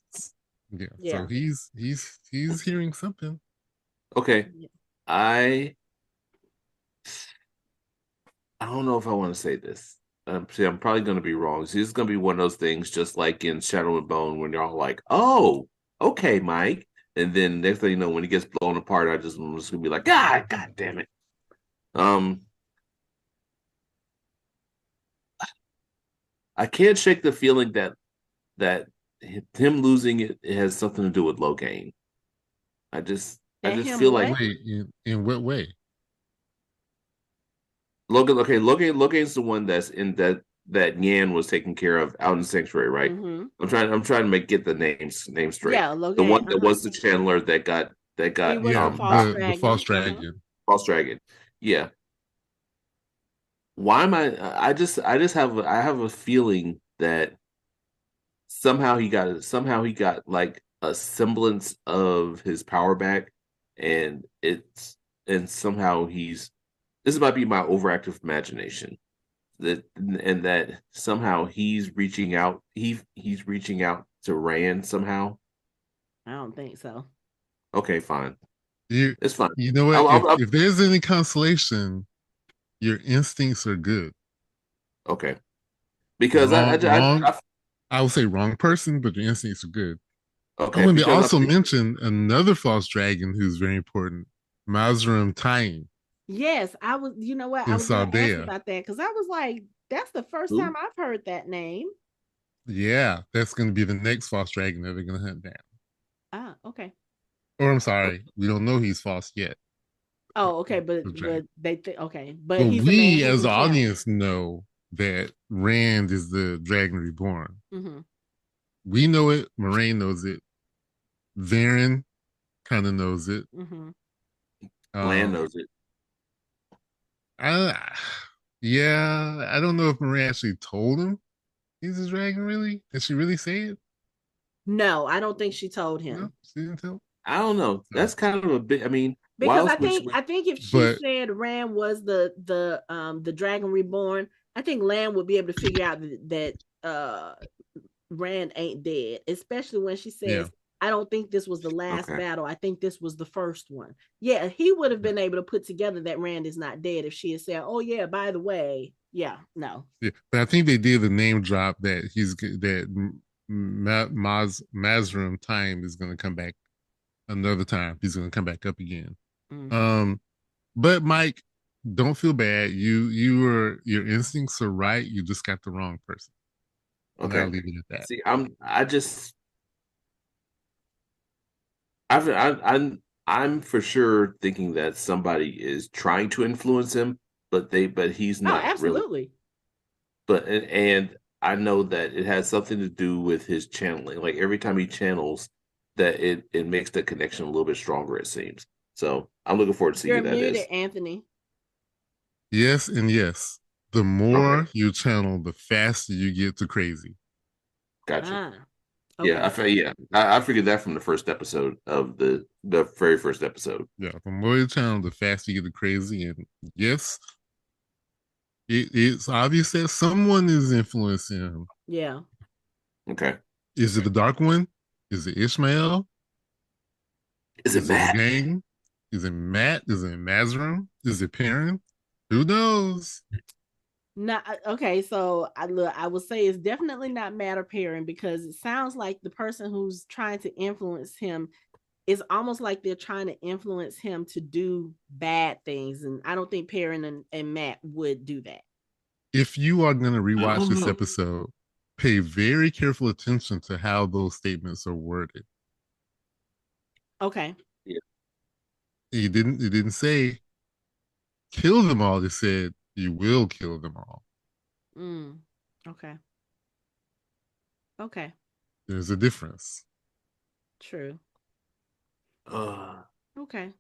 yeah. So Yeah. he's hearing something. Okay, Yeah. I I don't know if I want to say this. See, I'm probably going to be wrong. See, this is going to be one of those things, just like in Shadow and Bone, when you're all like, "Oh, okay, Mike," and then next thing you know, when it gets blown apart, I'm just going to be like, God damn it." Um, I can't shake the feeling that that him losing it has something to do with Logain. I And just him feel like what? Wait, in what way? Logan. Okay, Logan's the one that's in that Yan was taking care of out in the sanctuary, right? Mm-hmm. I'm trying to get the name straight. Yeah, The one Logan. that was the Chandler that He got was the Yeah, false the false dragon. dragon. False Dragon. Yeah. Why am I just have I have a feeling that somehow he got like a semblance of his power back, and it's and somehow he's this might be my overactive imagination that and that somehow he's reaching out to Rand somehow. I don't think so. Okay, fine, You it's fine. you know what? If there's any consolation, your instincts are good. Okay, because Wrong. I would say wrong person, but your instincts are good. Oh, okay and they because also mentioned another false dragon who's very important, Mazrim Tain Yes, I was. You know what? I in was going to ask you Saldea. about that because I was like, that's the first time who I've heard that name. Yeah, that's going to be the next false dragon that they're going to hunt down. Ah, okay. Or I'm sorry, we don't know he's false yet. Oh, okay, but The dragon. they think okay, but But he's the man we, who as can the channel. audience, know that Rand is the dragon reborn. Mm-hmm. We know it. Moraine knows it. Varen kind of knows it. Mm-hmm. Land Um, knows it. I, yeah, I don't know if Moraine actually told him he's a dragon. Really? Did she really say it? No, I don't think she told No, him. she didn't tell. I don't know. No. That's kind of a bit. I mean, why Because else would she? I think if she But said Rand was the dragon reborn, I think Lan would be able to figure out that Rand ain't dead, especially when she yeah, says, I don't think this was the last Okay. battle. I think this was the first one. Yeah, he would have been able to put together that Rand is not dead if she had said, oh, yeah, by the way. Yeah, no. yeah. But I think they did the name drop that Mazrim time is going to come back another time. He's going to come back up again. Mm-hmm. Um, but Mike, don't feel bad. Your instincts are right. You just got the wrong person, and I'll Okay. leave it at that. See, I just I'm for sure thinking that somebody is trying to influence him, but he's Oh, not really. absolutely. But and I know that it has something to do with his channeling. Like every time he channels, that it makes the connection a little bit stronger. It seems. So I'm looking forward to see You're who that muted, is. Anthony. Yes and yes. The Okay, more you channel, the faster you get to crazy. gotcha. Ah, Yeah, okay. I figured that from the first episode of the very first episode. Yeah, the more you channel, the faster you get to crazy. And yes, it's obvious that someone is influencing him. Yeah. Okay, Is it the Dark One? Is it Ishmael? is it Is it Matt? Logang? Is it Matt? Is it Mazrim? Is it Perrin? Who knows? Not okay. So I look. I would say it's definitely not Matter Perrin because it sounds like the person who's trying to influence him is almost like they're trying to influence him to do bad things, and I don't think Perrin and Matt would do that. If you are going to I rewatch don't this know. episode, pay very careful attention to how those statements are worded. Okay. Yeah. It didn't say kill them all. It said you will kill them all. Mm. Okay. Okay. There's a difference. True. Uh, Okay.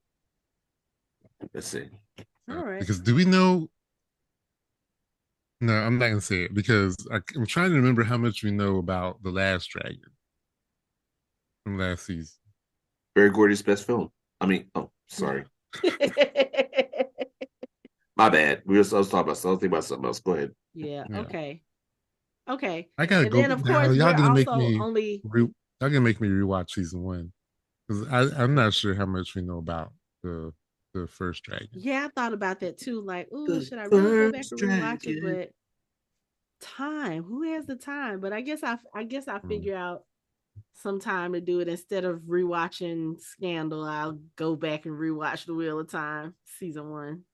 let's see. All right. Because do we know? No, I'm not gonna say it because I'm trying to remember how much we know about the Last Dragon from last season. Barry Gordy's best film. I mean, oh, sorry, my bad. I was talking about something about something else. Go ahead. Yeah. Yeah, Okay. Okay. I gotta And go then of now. course Y'all we're gonna make also me only y'all gonna make me rewatch season one because I'm not sure how much we know about the first dragon. yeah, I thought about that too. Like, ooh, The should I really go back first and rewatch it? dragon. But time, who has the time? But I Mm. figure out some time to do it instead of rewatching Scandal. I'll go back and rewatch The Wheel of Time season one.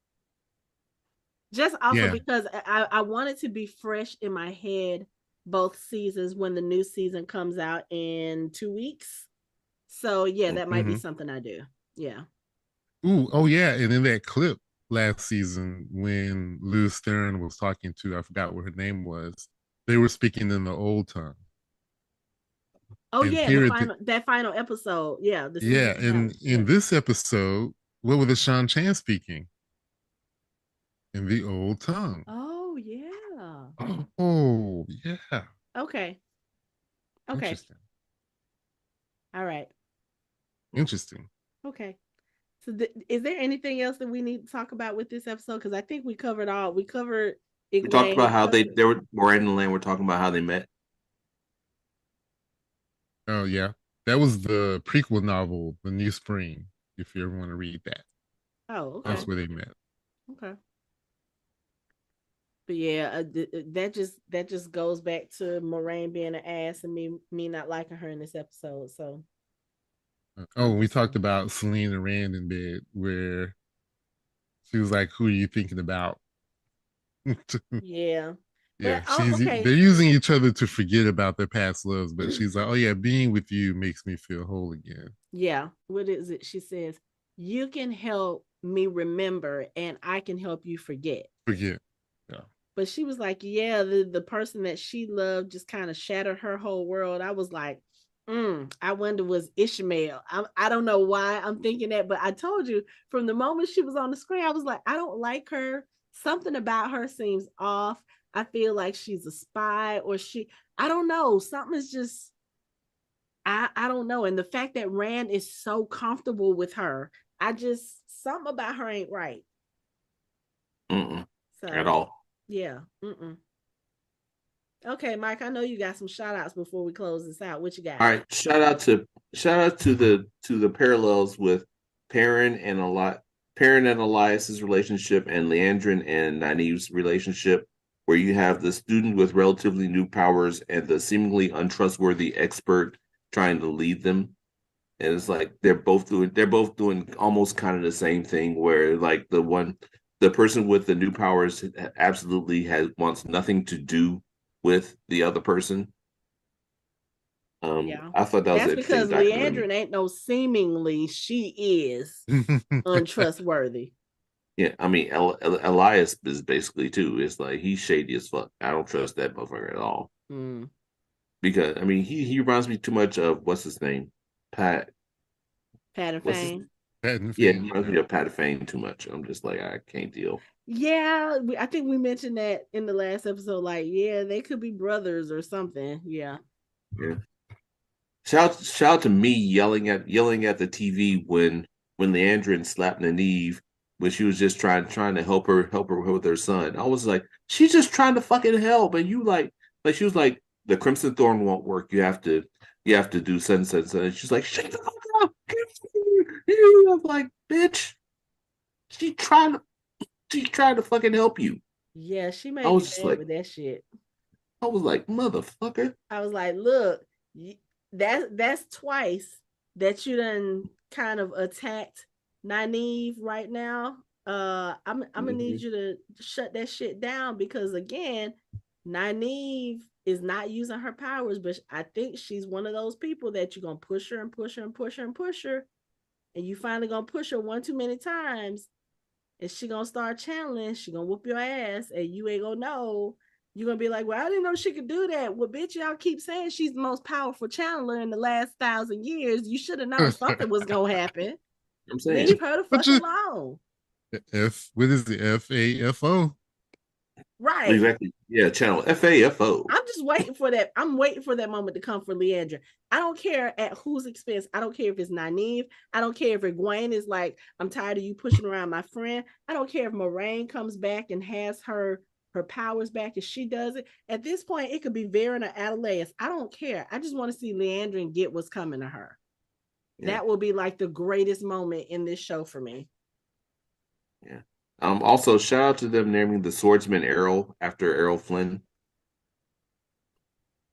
Just also Yeah, because I want it to be fresh in my head both seasons when the new season comes out in 2 weeks. So yeah, that might be Mm-hmm. something I do. Yeah. Ooh, oh yeah, and in that clip last season when Liz Stern was talking to, I forgot what her name was, they were speaking in the old tongue. Oh And yeah, the here at the final that final episode. Yeah, the season yeah, finale. and Yeah. in this episode, what was Sean Chan speaking? In the old tongue. Oh yeah. Oh yeah. Okay. Okay. Interesting. All right. Interesting. Okay. So is there anything else that we need to talk about with this episode? Because I think we covered all. We covered We talked Egwene. about We how covered. they were Moraine and Land were talking about how they met. Oh yeah. That was the prequel novel, The New Spring, if you ever want to read that. Oh, That's okay. where they met. Okay. But yeah, that just goes back to Moraine being an ass and me not liking her in this episode. So Oh, I'm we just talked saying. about Selena Rand in bed where she was like, "Who are you thinking about?" Yeah. Yeah, But oh, they're okay. using each other to forget about their past loves, but she's like, "Oh yeah, being with you makes me feel whole again." Yeah. What is it? She says, "You can help me remember and I can help you forget." Forget. Yeah. But she was like, yeah, the person that she loved just kind of shattered her whole world. I was like, I wonder was Ishmael. I don't know why I'm thinking that, but I told you from the moment she was on the screen, I was like, I don't like her. Something about her seems off. I feel like she's a spy or I don't know. Something is just, I don't know. And the fact that Rand is so comfortable with her, something about her ain't right. Mm-mm, at So, all. yeah. Mm-mm. Okay, Mike, I know you got some shout outs before we close this out. What you got? All right. Shout out to the parallels with Perrin and Perrin and Elias's relationship and Liandrin and Nynaeve's relationship, where you have the student with relatively new powers and the seemingly untrustworthy expert trying to lead them. And it's like they're both doing almost kind of the same thing where like the person with the new powers absolutely has wants nothing to do with the other person. Yeah. I thought that was an That's interesting because dichotomy. Liandrin ain't no seemingly, she is untrustworthy. Yeah, I mean, Elias is basically too. It's like he's shady as fuck. I don't trust that motherfucker at all Mm. because I mean he reminds me too much of what's his name, Pat. Pat and What's his Fane. Patent Yeah, he fame. reminds me of Pat Fane too much. I'm just like I can't deal. Yeah, I think we mentioned that in the last episode. Like, yeah, they could be brothers or something. Yeah. Yeah. Shout out to me yelling at the TV when Leandrin slapped Nynaeve when she was just trying to help her with her son. I was like, she's just trying to fucking help, and you like she was like the Crimson Thorn won't work. You have to do such. And she's like, shut the fuck up. I'm like, bitch, she trying to she's trying to fucking help you. Yeah, she I made me was just mad like, with that shit. motherfucker. I was like, look, that's twice that you done kind of attacked Nynaeve right now. I'm gonna need Mhm. you to shut that shit down because again, Nynaeve is not using her powers, but I think she's one of those people that you're gonna push her and push her and push her and push her, and you finally gonna push her one too many times, and she gonna start channeling, she gonna whoop your ass, and you ain't gonna know. You're gonna be like, well, I didn't know she could do that. Well, bitch, y'all keep saying she's the most powerful channeler in the last 1,000 years. You should have known something was gonna happen. I'm saying Leave her the But fuck you alone. what is the FAFO? Right. exactly. Yeah, channel FAFO. I'm just waiting for that. I'm waiting for that moment to come for Liandrin. I don't care at whose expense. I don't care if it's Nynaeve. I don't care if Egwene is like, I'm tired of you pushing around my friend. I don't care if Moraine comes back and has her powers back if she does it. At this point, it could be Varen or Adelaide. I don't care. I just want to see Liandrin get what's coming to her. Yeah, That will be like the greatest moment in this show for me. yeah. Also, shout out to them naming the swordsman Errol after Errol Flynn.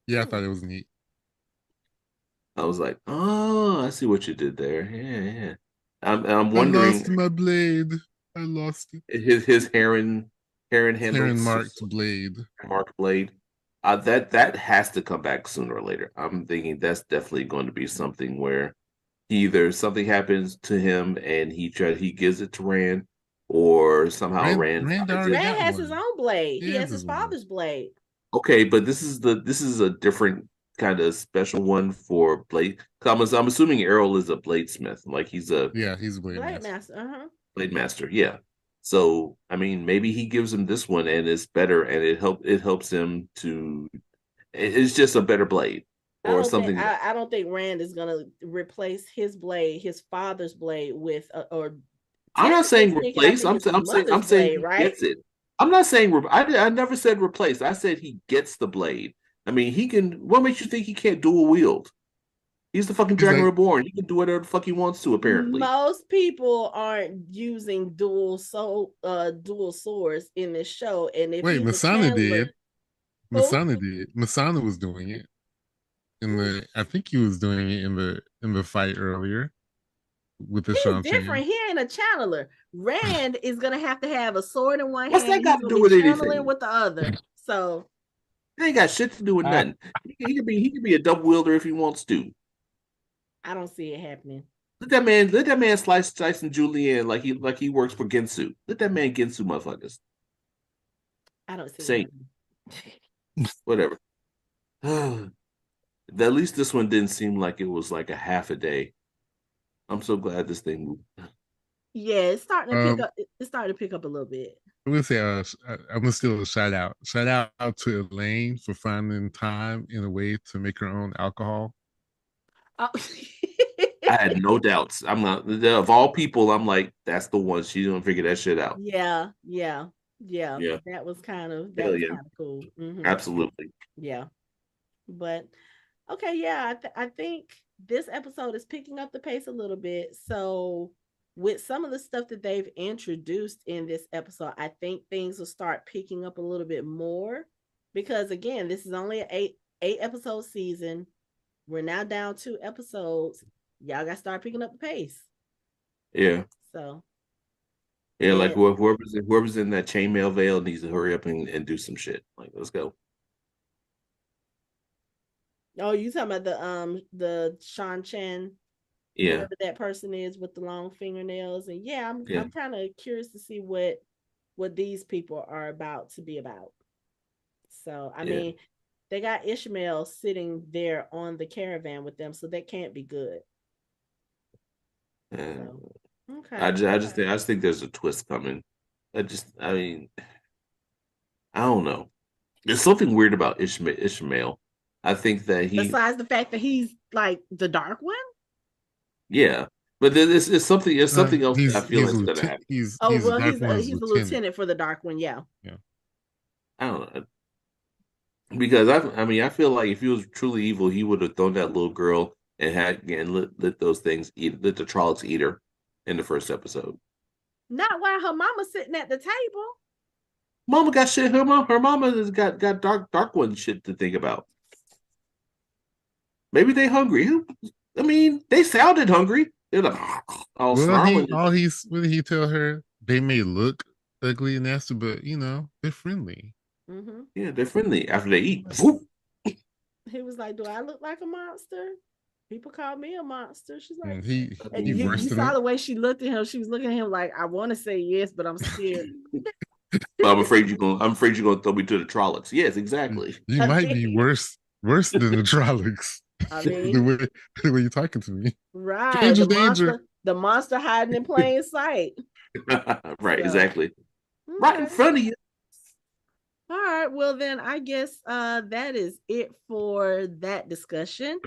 Yeah, I Hmm. thought it was neat. I was like, oh, I see what you did there. Yeah, yeah. I'm I lost wondering my blade. I lost it. his Heron Heron handles marked blade. Mark blade. That has to come back sooner or later. I'm thinking that's definitely going to be something where either something happens to him and he gives it to Rand, or somehow Rand Rand finds already it. Red got has his one. own blade. He He has has his his one. father's blade. Okay, but this is a different kind of special one for Blade. I'm assuming Errol is a bladesmith, like he's a Yeah, he's a blade Blade master. master. Uh-huh. blade master. Yeah. So I mean, maybe he gives him this one and it's better, and it helps him to. It's just a better blade or something. I don't think Rand is gonna replace his blade, his father's blade, with or I'm not technically saying speaking, I replace. think it's his I'm mother's saying blade, he right? gets it. I'm not saying I never said replace. I said he gets the blade. I mean, he can. What makes you think he can't dual wield? He's the fucking He's Dragon like, Reborn. He can do whatever the fuck he wants to. Apparently, Most people aren't using dual swords in this show, and if wait, he's a Masana channeler, did. who? Masana did. Masana was doing it in the. I think he was doing it in the fight earlier with the He's Shan Chan. different. He ain't a channeler. Rand is gonna have to have a sword in one what's hand, that and got he's to gonna do be with channeling anything? with the other. So It ain't got shit to do with I, nothing. He could be a double wielder if he wants to. I don't see it happening. Let that man slice Tyson Julian like he works for Gensu. Let that man Gensu motherfuckers. I don't see it Say happening. whatever. At least this one didn't seem like it was like a half a day. I'm so glad this thing moved. Yeah, it's starting to pick um, up. It's starting to pick up a little bit. I'm gonna say, I'm gonna steal a shout out. Shout out to Elaine for finding time in a way to make her own alcohol. Oh. I had no doubts. I'm not of all people. I'm like, that's the one. She's gonna figure that shit out. Yeah, yeah, yeah. Yeah, That hell was yeah, kind of cool. absolutely. Yeah, but okay, yeah. I think this episode is picking up the pace a little bit. So with some of the stuff that they've introduced in this episode, I think things will start picking up a little bit more because again, this is only an eight episode season. We're now down 2 episodes. Y'all got to start picking up the pace. Yeah, So yeah. Like and whoever's in that chainmail veil needs to hurry up and do some shit. Like, let's go. oh, you talking about the Shan Chen, Yeah, whoever that person is with the long fingernails, and yeah, yeah, I'm kind of curious to see what these people are about to be about. So I yeah. mean, they got Ishmael sitting there on the caravan with them, so that can't be good. And So okay, I just think there's a twist coming. I mean, I don't know. There's something weird about Ishmael. I think that besides the fact that he's like the dark one. yeah, but then it's something else that I feel He's is gonna lieutenant. happen. Oh He's the well, Dark One's he's the lieutenant. lieutenant for the dark one. Yeah. Yeah. I don't know because I mean I feel like if he was truly evil, he would have thrown that little girl and lit those things lit the Trollocs eat her in the first episode. Not while her mama's sitting at the table. Mama got shit. Her mama has got dark one shit to think about. Maybe they hungry. I mean, they sounded hungry. They're like all Well, snarling. what did he tell her? They may look ugly and nasty, but they're friendly. Mm-hmm. Yeah, they're friendly after they eat. He was like, "Do I look like a monster? People call me a monster." She's like, And and he you worse than saw it. the way she looked at him. She was looking at him like, "I want to say yes, but I'm scared." But I'm afraid you're gonna throw me to the Trollocs. Yes, exactly. You I might be mean, worse than the Trollocs. I the mean, way the way you're talking to me. right? Danger. The monster hiding in plain sight. Right, So, exactly. Right in okay. front of you. All right. Well, then I guess that is it for that discussion.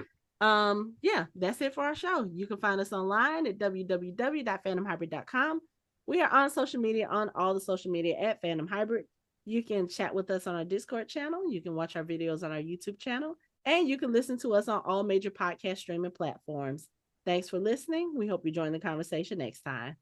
Yeah, that's it for our show. You can find us online at www.fandomhybrid.com. We are on social media, on all the social media at Fandom Hybrid. You can chat with us on our Discord channel. You can watch our videos on our YouTube channel. And you can listen to us on all major podcast streaming platforms. Thanks for listening. We hope you join the conversation next time.